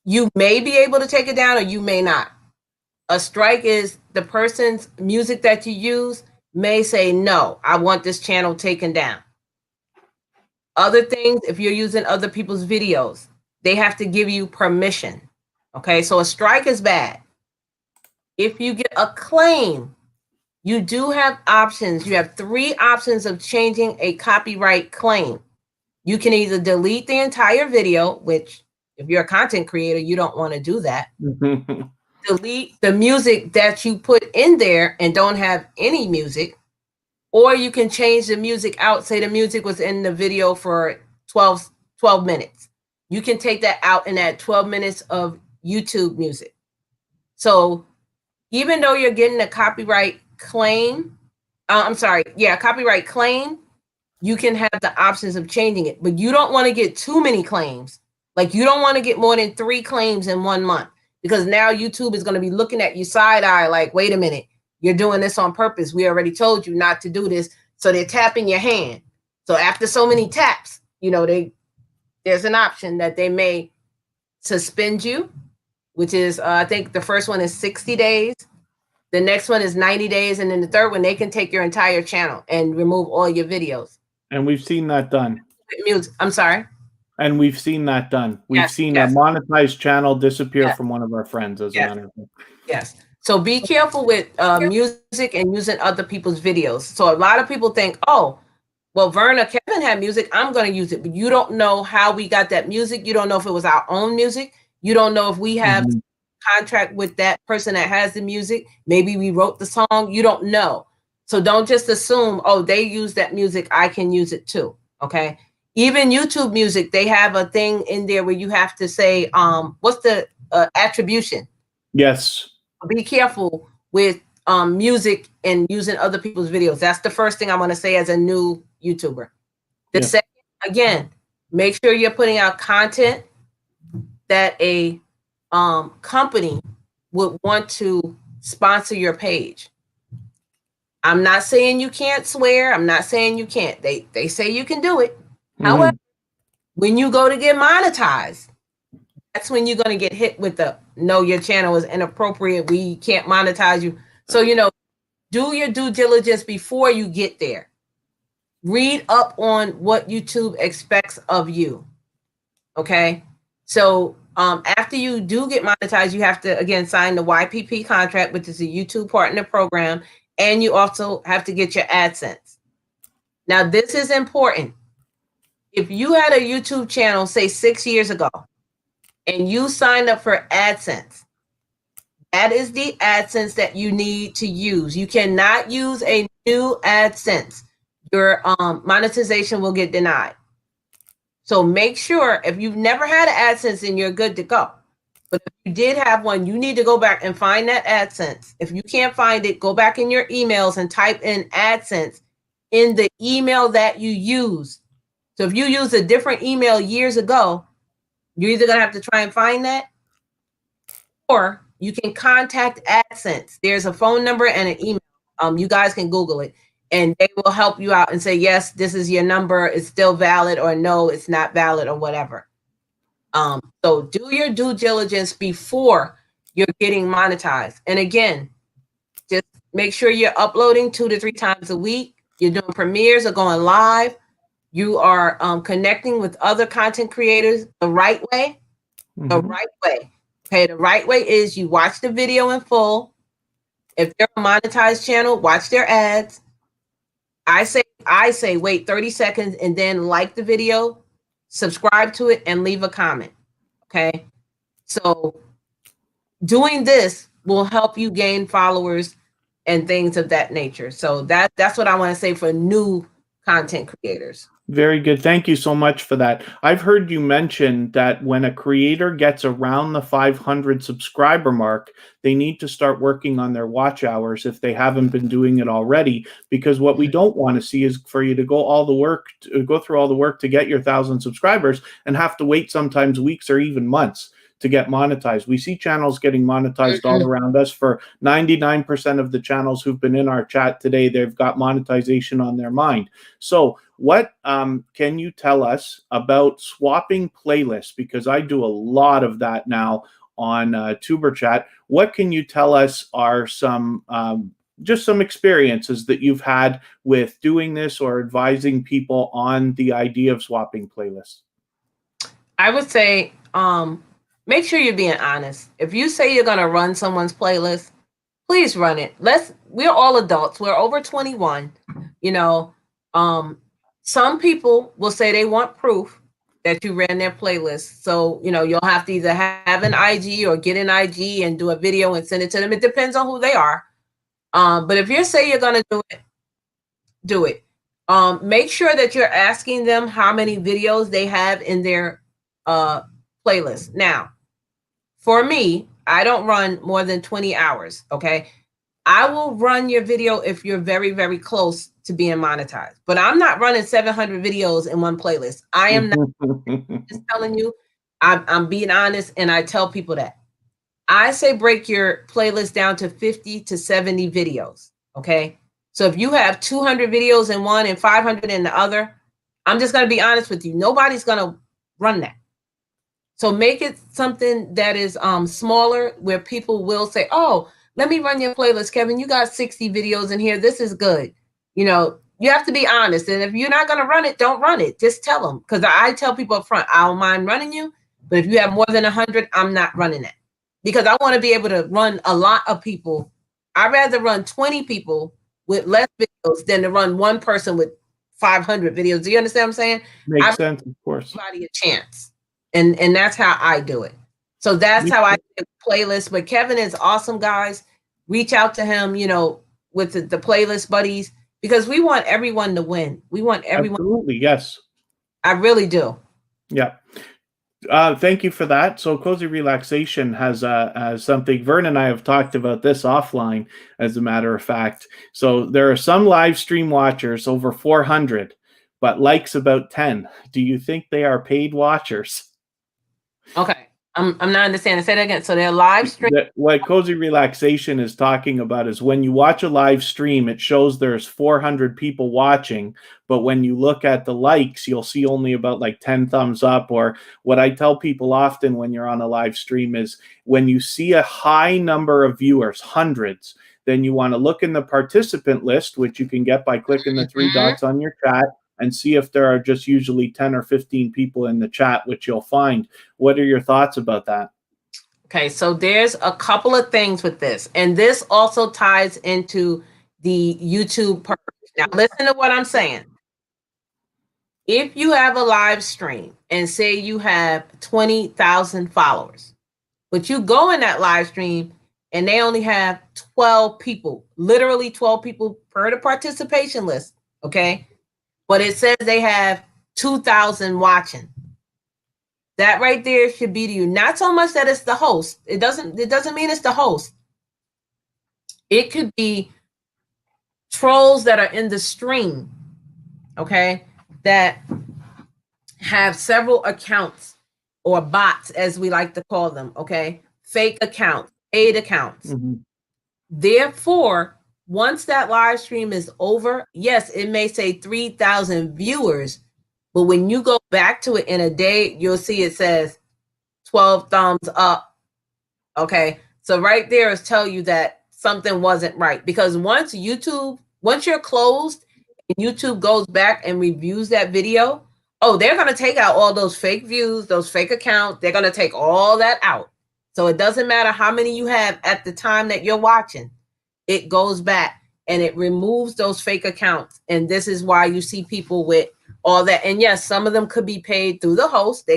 you may be able to take it down or you may not. A strike is the person's music that you use may say, no, I want this channel taken down. Other things, if you're using other people's videos, they have to give you permission. Okay, so a strike is bad. If you get a claim, you do have options. You have 3 options of changing a copyright claim. You can either delete the entire video, which if you're a content creator, you don't want to do that. Delete the music that you put in there and don't have any music, or you can change the music out. Say the music was in the video for 12 minutes. You can take that out and add 12 minutes of YouTube music. So even though you're getting a copyright claim, copyright claim, you can have the options of changing it, but you don't want to get too many claims. Like, you don't want to get more than 3 claims in 1 month, because now YouTube is going to be looking at you side eye like, wait a minute, you're doing this on purpose. We already told you not to do this. So they're tapping your hand. So after so many taps, you know, there's an option that they may suspend you, which is, I think the first one is 60 days. The next one is 90 days. And then the third one, they can take your entire channel and remove all your videos. And we've seen that done. I'm sorry. And we've seen that done. We've seen a monetized channel disappear from one of our friends, as a matter of fact. Yes. So be careful with music and using other people's videos. So a lot of people think, oh, well, Vern or Kevin had music, I'm going to use it. But you don't know how we got that music. You don't know if it was our own music. You don't know if we have contract with that person that has the music. Maybe we wrote the song. You don't know. So don't just assume, oh, they use that music, I can use it too. Okay. Even YouTube music, they have a thing in there where you have to say, what's the attribution? Yes. Be careful with music and using other people's videos. That's the first thing I want to say as a new YouTuber. The second, again, make sure you're putting out content that a company would want to sponsor your page. I'm not saying you can't swear. I'm not saying you can't. They say you can do it. However, when you go to get monetized, that's when you're going to get hit with the, no, your channel is inappropriate. We can't monetize you. So, do your due diligence before you get there. Read up on what YouTube expects of you. Okay. So after you do get monetized, you have to, again, sign the YPP contract, which is a YouTube partner program. And you also have to get your AdSense. Now, this is important. If you had a YouTube channel, say 6 years ago, and you signed up for AdSense, that is the AdSense that you need to use. You cannot use a new AdSense. Your monetization will get denied. So make sure, if you've never had an AdSense, then you're good to go. But if you did have one, you need to go back and find that AdSense. If you can't find it, go back in your emails and type in AdSense in the email that you use. So if you used a different email years ago, you're either going to have to try and find that, or you can contact AdSense. There's a phone number and an email. You guys can Google it, and they will help you out and say, yes, this is your number. It's still valid, or no, it's not valid, or whatever. So do your due diligence before you're getting monetized. And again, just make sure you're uploading 2 to 3 times a week. You're doing premieres or going live. You are connecting with other content creators the right way. The right way. Okay, the right way is you watch the video in full. If they're a monetized channel, watch their ads. I say wait 30 seconds and then like the video, subscribe to it, and leave a comment. Okay, so doing this will help you gain followers and things of that nature. So that's what I want to say for new content creators. Very good. Thank you so much for that. I've heard you mention that when a creator gets around the 500 subscriber mark, they need to start working on their watch hours if they haven't been doing it already, because what we don't want to see is for you to go through all the work to get your 1,000 subscribers and have to wait sometimes weeks or even months to get monetized. We see channels getting monetized all around us. For 99% of the channels who've been in our chat today, they've got monetization on their mind. So what can you tell us about swapping playlists? Because I do a lot of that now on tuberchat. What can you tell us are some just some experiences that you've had with doing this or advising people on the idea of swapping playlists? I would say make sure you're being honest. If you say you're going to run someone's playlist, please run it. We're all adults. We're over 21. Some people will say they want proof that you ran their playlist. So, you'll have to either have an IG or get an IG and do a video and send it to them. It depends on who they are. But if you say you're going to do it. Make sure that you're asking them how many videos they have in their playlist. Now, for me, I don't run more than 20 hours. Okay. I will run your video if you're very, very close to being monetized, but I'm not running 700 videos in one playlist. I am not just telling you, I'm being honest. And I tell people that I say, break your playlist down to 50 to 70 videos. Okay. So if you have 200 videos in one and 500 in the other, I'm just going to be honest with you. Nobody's going to run that. So make it something that is smaller, where people will say, oh, let me run your playlist, Kevin. You got 60 videos in here. This is good. You have to be honest. And if you're not going to run it, don't run it. Just tell them. Because I tell people up front, I don't mind running you. But if you have more than 100, I'm not running it. Because I want to be able to run a lot of people. I'd rather run 20 people with less videos than to run one person with 500 videos. Do you understand what I'm saying? Makes sense, of course. Everybody a chance. And that's how I do it. So that's how I playlist, but Kevin is awesome, guys. Reach out to him, you know, with the playlist buddies, because we want everyone to win. We want everyone. Absolutely, yes. I really do. Yeah. Thank you for that. So Cozy Relaxation has something. Vern and I have talked about this offline, as a matter of fact. So there are some live stream watchers, over 400, but likes about 10. Do you think they are paid watchers? Okay. I'm not understanding. Say that again. So they're live stream. What Cozy Relaxation is talking about is when you watch a live stream, it shows there's 400 people watching, but when you look at the likes, you'll see only about like 10 thumbs up. Or what I tell people often when you're on a live stream is when you see a high number of viewers, hundreds, then you want to look in the participant list, which you can get by clicking the three dots on your chat, and see if there are just usually 10 or 15 people in the chat, which you'll find. What are your thoughts about that? Okay, so there's a couple of things with this, and this also ties into the YouTube purpose. Now, listen to what I'm saying. If you have a live stream and say you have 20,000 followers, but you go in that live stream and they only have 12 people, literally 12 people per the participation list, okay? But it says they have 2,000 watching. That right there should be to you. Not so much that it's the host. It doesn't mean it's the host. It could be trolls that are in the stream, okay, that have several accounts, or bots, as we like to call them, okay? Fake accounts, paid accounts. Therefore, once that live stream is over, yes, it may say 3,000 viewers, but when you go back to it in a day, you'll see it says 12 thumbs up. Okay, so right there is tell you that something wasn't right, because once you're closed and YouTube goes back and reviews that video, oh, they're going to take out all those fake views, those fake accounts. They're going to take all that out. So it doesn't matter how many you have at the time that you're watching. It goes back and it removes those fake accounts. And this is why you see people with all that. And yes, some of them could be paid through the host.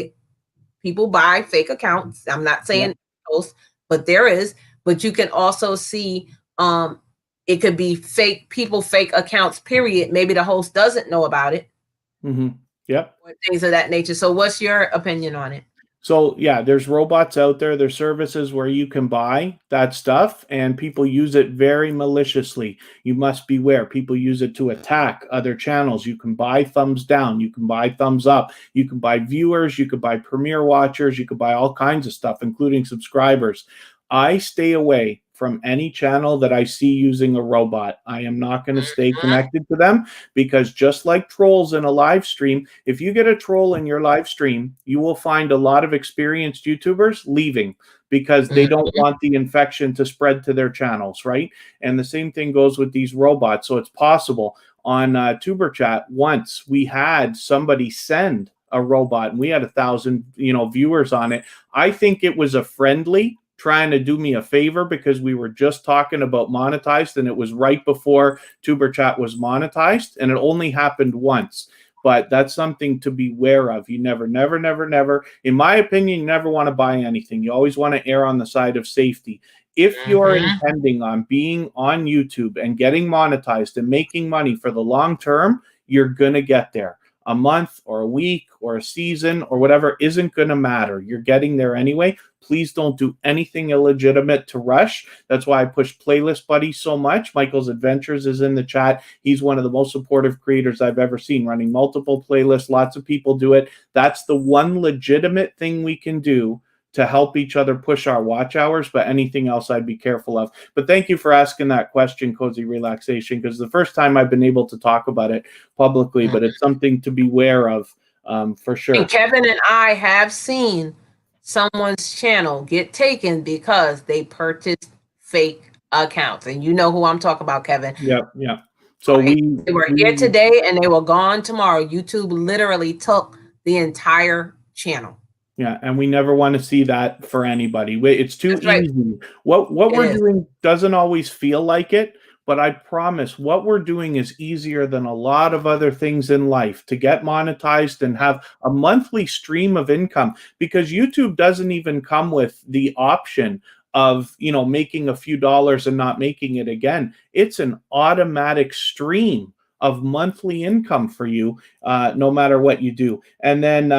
People buy fake accounts. I'm not saying host, but there is. But you can also see it could be fake accounts, period. Maybe the host doesn't know about it. Yep. Or things of that nature. So what's your opinion on it? So yeah, there's robots out there. There's services where you can buy that stuff, and people use it very maliciously. You must beware. People use it to attack other channels. You can buy thumbs down. You can buy thumbs up. You can buy viewers. You could buy premiere watchers. You could buy all kinds of stuff, including subscribers. I stay away from any channel that I see using a robot. I am not going to stay connected to them, because just like trolls in a live stream, if you get a troll in your live stream, you will find a lot of experienced YouTubers leaving because they don't want the infection to spread to their channels, right? And the same thing goes with these robots. So it's possible. On tuberchat, once we had somebody send a robot, and we had 1,000 viewers on it. I think it was a friendly trying to do me a favor, because we were just talking about monetized, and it was right before tuberchat was monetized, and it only happened once. But that's something to be aware of. You never, in my opinion, you never want to buy anything. You always want to err on the side of safety. If you're intending on being on YouTube and getting monetized and making money for the long term, you're going to get there. A month or a week or a season or whatever isn't going to matter. You're getting there anyway. Please don't do anything illegitimate to rush. That's why I push Playlist Buddy so much. Michael's Adventures is in the chat. He's one of the most supportive creators I've ever seen, running multiple playlists. Lots of people do it. That's the one legitimate thing we can do to help each other push our watch hours, but anything else I'd be careful of. But thank you for asking that question, Cozy Relaxation, because the first time I've been able to talk about it publicly, but it's something to beware of for sure. And Kevin and I have seen someone's channel get taken because they purchased fake accounts. And you know who I'm talking about, Kevin. Yeah. So they were here today and they were gone tomorrow. YouTube literally took the entire channel. Yeah, and we never want to see that for anybody. It's too easy. What we're doing doesn't always feel like it, but I promise what we're doing is easier than a lot of other things in life to get monetized and have a monthly stream of income, because YouTube doesn't even come with the option of, you know, making a few dollars and not making it again. It's an automatic stream of monthly income for you, no matter what you do. And then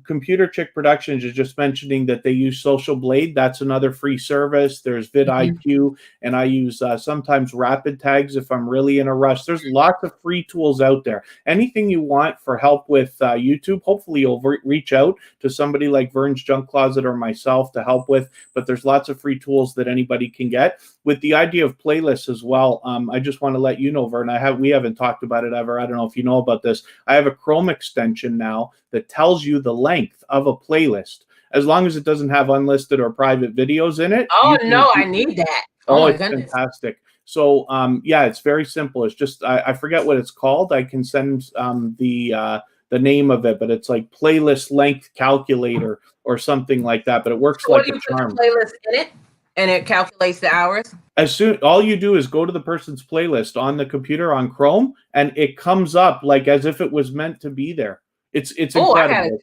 Computer Chick Productions is just mentioning that they use Social Blade. That's another free service. There's vidIQ, and I use sometimes Rapid Tags if I'm really in a rush. There's lots of free tools out there. Anything you want for help with YouTube, hopefully you'll reach out to somebody like Vern's Junk Closet or myself to help with, but there's lots of free tools that anybody can get. With the idea of playlists as well, I just want to let you know, Vern, we haven't talked about it ever. I don't know if you know about this. I have a Chrome extension now that tells you the length of a playlist, as long as it doesn't have unlisted or private videos in it. Oh no, I need that. Oh my goodness, fantastic. So yeah, it's very simple. It's just I forget what it's called. I can send the name of it, but it's like playlist length calculator or something like that. But it works like a charm. What do you put the playlist in it? And it calculates the hours? All you do is go to the person's playlist on the computer on Chrome, and it comes up like as if it was meant to be there. It's incredible.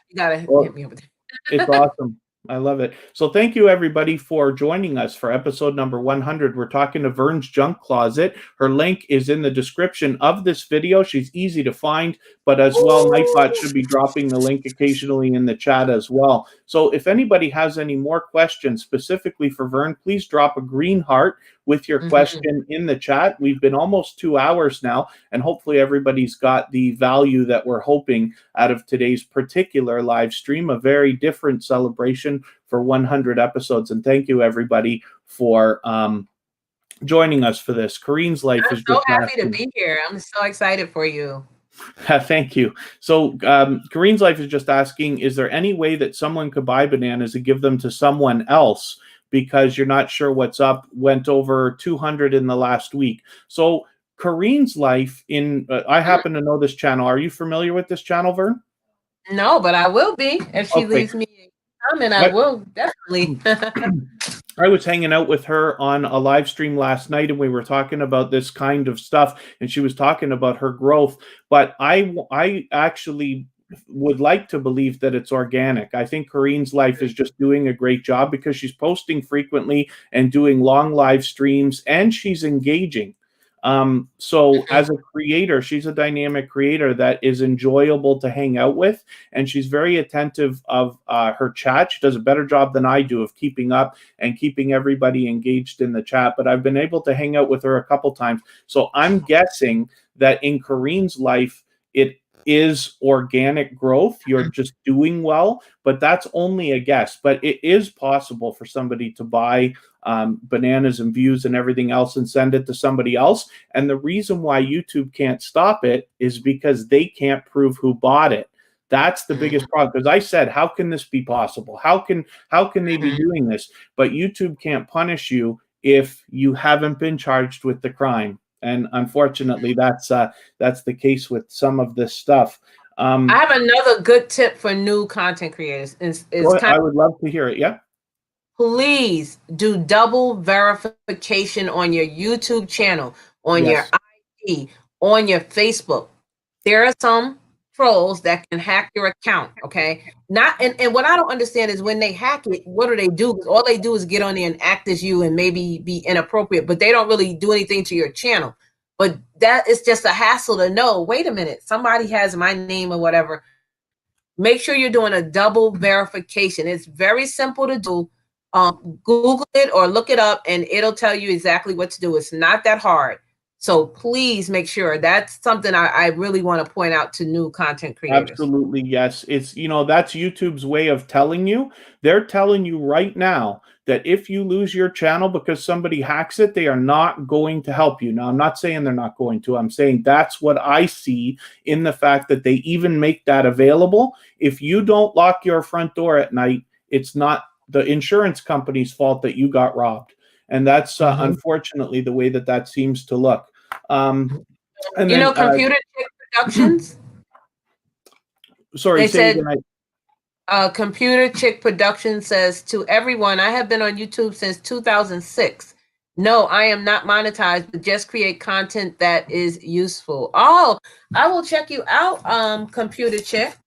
You gotta hit me with it. It's awesome. I love it. So thank you, everybody, for joining us for episode number 100. We're talking to Vern's Junk Closet. Her link is in the description of this video. She's easy to find, but as well, Nightbot should be dropping the link occasionally in the chat as well. So if anybody has any more questions specifically for Vern, please drop a green heart with your question in the chat. We've been almost 2 hours now, and hopefully everybody's got the value that we're hoping out of today's particular live stream, a very different celebration for 100 episodes. And thank you, everybody, for joining us for this. Kareen's Life is so happy to be here. I'm so excited for you. Thank you. So Kareen's Life is just asking, is there any way that someone could buy bananas and give them to someone else because you're not sure what's up? Went over 200 in the last week. So Kareen's Life, I happen to know this channel. Are you familiar with this channel, Vern? No, but I will be. If she leaves me a comment, I will definitely. I was hanging out with her on a live stream last night, and we were talking about this kind of stuff, and she was talking about her growth. But I actually would like to believe that it's organic. I think Kareen's Life is just doing a great job because she's posting frequently and doing long live streams, and she's engaging. So as a creator, she's a dynamic creator that is enjoyable to hang out with, and she's very attentive of her chat. She does a better job than I do of keeping up and keeping everybody engaged in the chat, but I've been able to hang out with her a couple times. So I'm guessing that in Kareen's Life, it is organic growth. You're just doing well, but that's only a guess. But it is possible for somebody to buy bananas and views and everything else and send it to somebody else. And the reason why YouTube can't stop it is because they can't prove who bought it. That's the biggest problem. Because I said, how can this be possible? How can they be doing this? But YouTube can't punish you if you haven't been charged with the crime. And unfortunately, that's the case with some of this stuff. I have another good tip for new content creators. I would love to hear it. Yeah. Please do double verification on your YouTube channel, on your IG, on your Facebook. There are some trolls that can hack your account. Okay. And what I don't understand is when they hack it, what do they do? Because all they do is get on there and act as you and maybe be inappropriate, but they don't really do anything to your channel. But that is just a hassle to know, wait a minute, somebody has my name or whatever. Make sure you're doing a double verification. It's very simple to do. Google it or look it up and it'll tell you exactly what to do. It's not that hard. So please make sure. That's something I really want to point out to new content creators. Absolutely, yes. It's, that's YouTube's way of telling you. They're telling you right now that if you lose your channel because somebody hacks it, they are not going to help you. Now, I'm not saying they're not going to. I'm saying that's what I see in the fact that they even make that available. If you don't lock your front door at night, it's not the insurance company's fault that you got robbed. And that's unfortunately the way that seems to look. And then, Computer Chick Productions. Sorry, they say said, Computer Chick Productions says, to everyone, I have been on YouTube since 2006. No, I am not monetized, but just create content that is useful. Oh, I will check you out, Computer Chick.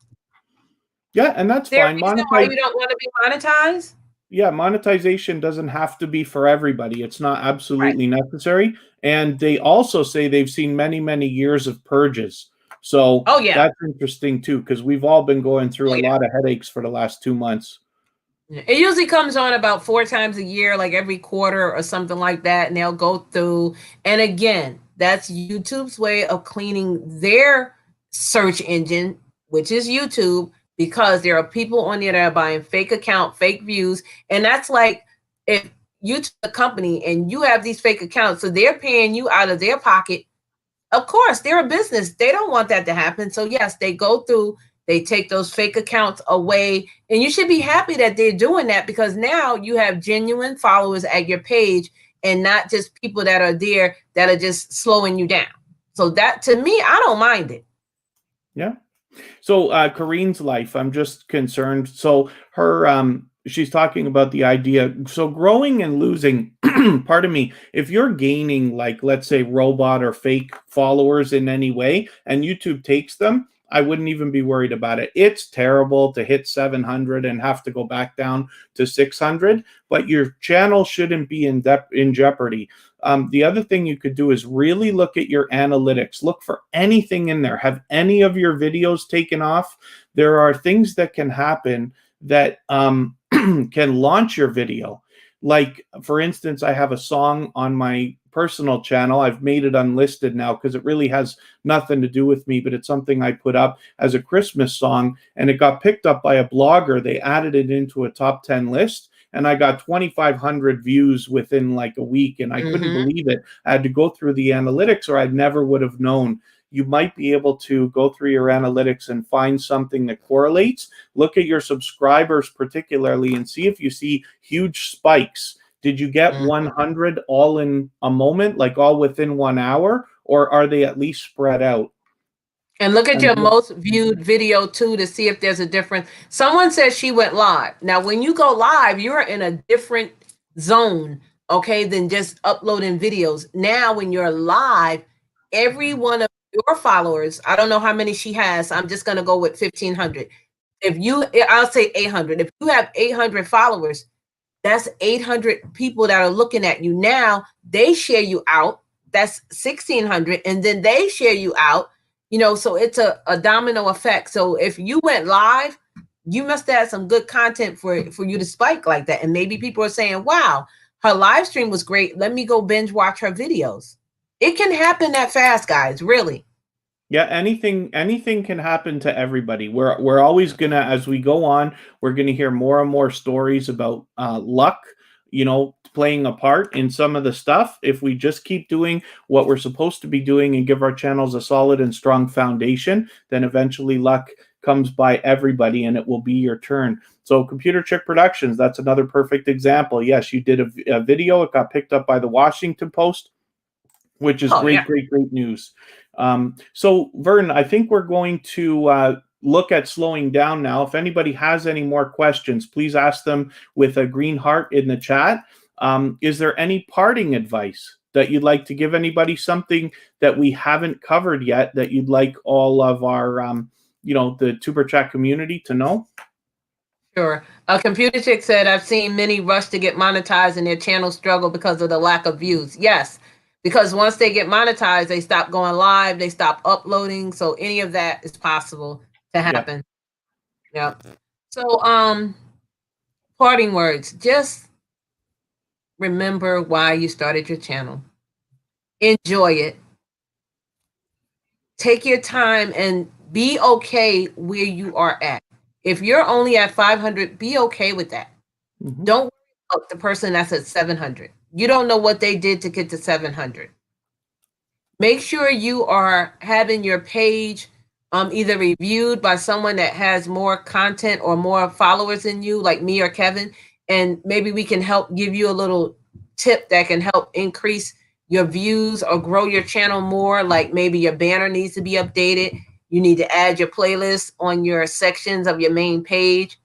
Yeah, and that's Is there a fine. reason why you don't want to be monetized? Yeah, monetization doesn't have to be for everybody. It's not Right. absolutely necessary. And they also say they've seen many, many years of purges. So Oh yeah. that's interesting too, because we've all been going through Oh a yeah. lot of headaches for the last 2 months. It usually comes on about 4 times a year, like every quarter or something like that, and they'll go through. And again, that's YouTube's way of cleaning their search engine, which is YouTube, because there are people on there that are buying fake account, fake views, and that's like if YouTube's a company and you have these fake accounts, so they're paying you out of their pocket. Of course, they're a business. They don't want that to happen. So yes, they go through, they take those fake accounts away, and you should be happy that they're doing that because now you have genuine followers at your page and not just people that are there that are just slowing you down. So that to me, I don't mind it. Yeah. So Kareen's life, I'm just concerned. So her she's talking about the idea. So growing and losing, pardon me, if you're gaining like let's say robot or fake followers in any way and YouTube takes them, I wouldn't even be worried about it. It's terrible to hit 700 and have to go back down to 600, but your channel shouldn't be in jeopardy. The other thing you could do is really look at your analytics. Look for anything in there. Have any of your videos taken off? There are things that can happen that can launch your video. Like, for instance, I have a song on my personal channel. I've made it unlisted now because it really has nothing to do with me, but it's something I put up as a Christmas song, and it got picked up by a blogger. They added it into a top 10 list, and I got 2,500 views within like a week, and I couldn't believe it. I had to go through the analytics, or I never would have known. You might be able to go through your analytics and find something that correlates. Look at your subscribers particularly and see if you see huge spikes. Did you get 100 all in a moment, like all within 1 hour, or are they at least spread out? And look at your most viewed video too to see if there's a difference. Someone says she went live. Now, when you go live, you're in a different zone, okay, than just uploading videos. Now, when you're live, every one of your followers, I don't know how many she has. I'm just going to go with 1,500. I'll say 800. If you have 800 followers, that's 800 people that are looking at you. Now, they share you out. That's 1,600. And then they share you out. So it's a domino effect. So if you went live, you must have had some good content for you to spike like that. And maybe people are saying, wow, her live stream was great. Let me go binge watch her videos. It can happen that fast, guys, really. Yeah, anything can happen to everybody. We're always gonna, as we go on, we're gonna hear more and more stories about luck, playing a part in some of the stuff. If we just keep doing what we're supposed to be doing and give our channels a solid and strong foundation, then eventually luck comes by everybody and it will be your turn. So Computer Chick Productions, that's another perfect example. Yes, you did a video. It got picked up by the Washington Post, which is great news. So Vern, I think we're going to look at slowing down now. If anybody has any more questions, please ask them with a green heart in the chat. Is there any parting advice that you'd like to give anybody, something that we haven't covered yet that you'd like all of our, the tuberchat community to know? Sure. A Computer Chick said, I've seen many rush to get monetized and their channel struggle because of the lack of views. Yes, because once they get monetized, they stop going live, they stop uploading. So any of that is possible to happen. Yeah. So parting words, just remember why you started your channel. Enjoy it. Take your time and be okay where you are at. If you're only at 500, be okay with that. Don't worry about the person that's at 700. You don't know what they did to get to 700. Make sure you are having your page either reviewed by someone that has more content or more followers than you, like me or Kevin, and maybe we can help give you a little tip that can help increase your views or grow your channel more. Like maybe your banner needs to be updated. You need to add your playlist on your sections of your main page.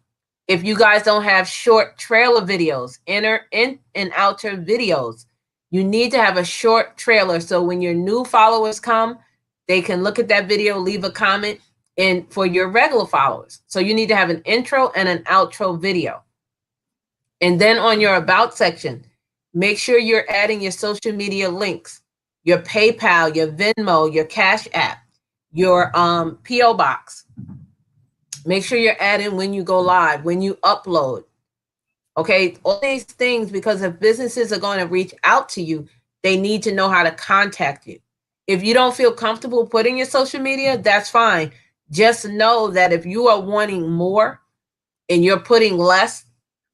If you guys don't have short trailer videos, inner, in, and outer videos, You need to have a short trailer so when your new followers come, they can look at that video, leave a comment, and for your regular followers. So you need to have an intro and an outro video. And then on your about section, make sure you're adding your social media links, your PayPal, your Venmo, your Cash App, your PO box. Make sure you're adding when you go live, when you upload. Okay, all these things, because if businesses are going to reach out to you, they need to know how to contact you. If you don't feel comfortable putting your social media, that's fine. Just know that if you are wanting more and you're putting less,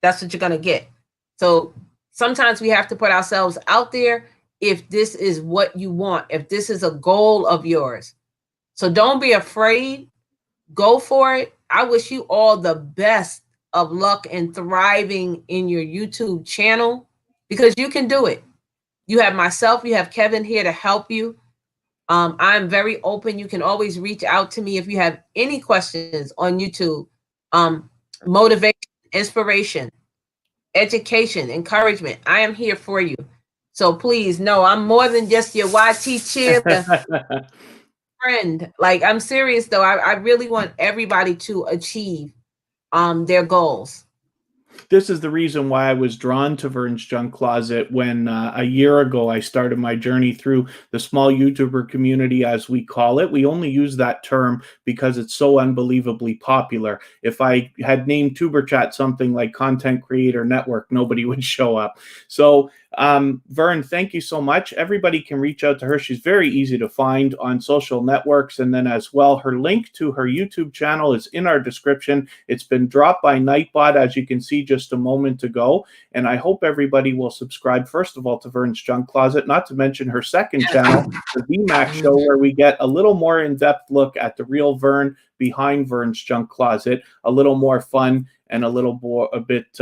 that's what you're going to get. So sometimes we have to put ourselves out there if this is what you want, if this is a goal of yours. So don't be afraid. Go for it. I wish you all the best of luck and thriving in your YouTube channel, because you can do it. You have myself, you have Kevin here to help you. I'm very open. You can always reach out to me if you have any questions on YouTube. Motivation, inspiration, education, encouragement. I am here for you. So please know I'm more than just your YT cheerleader friend. Like, I'm serious though. I really want everybody to achieve their goals. This is the reason why I was drawn to Vern's Junk Closet when a year ago I started my journey through the small YouTuber community, as we call it. We only use that term because it's so unbelievably popular. If I had named tuberchat something like Content Creator Network, nobody would show up. So Vern, thank you so much. Everybody can reach out to her. She's very easy to find on social networks. And then as well, her link to her YouTube channel is in our description. It's been dropped by Nightbot, as you can see just a moment ago. And I hope everybody will subscribe, first of all, to Vern's Junk Closet, not to mention her second channel, the VMac Show, where we get a little more in-depth look at the real Vern behind Vern's Junk Closet, a little more fun and a bit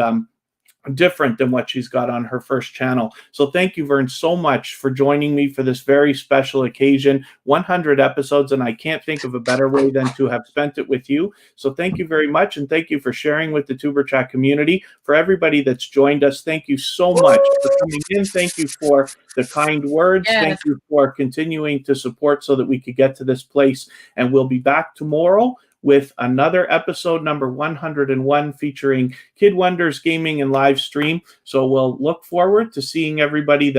different than what she's got on her first channel. So thank you, Vern, so much for joining me for this very special occasion. 100 episodes, and I can't think of a better way than to have spent it with you. So thank you very much, and thank you for sharing with the TuberChat community. For everybody that's joined us, thank you so much for coming in. Thank you for the kind words. Yes. Thank you for continuing to support so that we could get to this place. And we'll be back tomorrow with another episode, number 101, featuring Kid Wonders Gaming and Live Stream. So we'll look forward to seeing everybody then.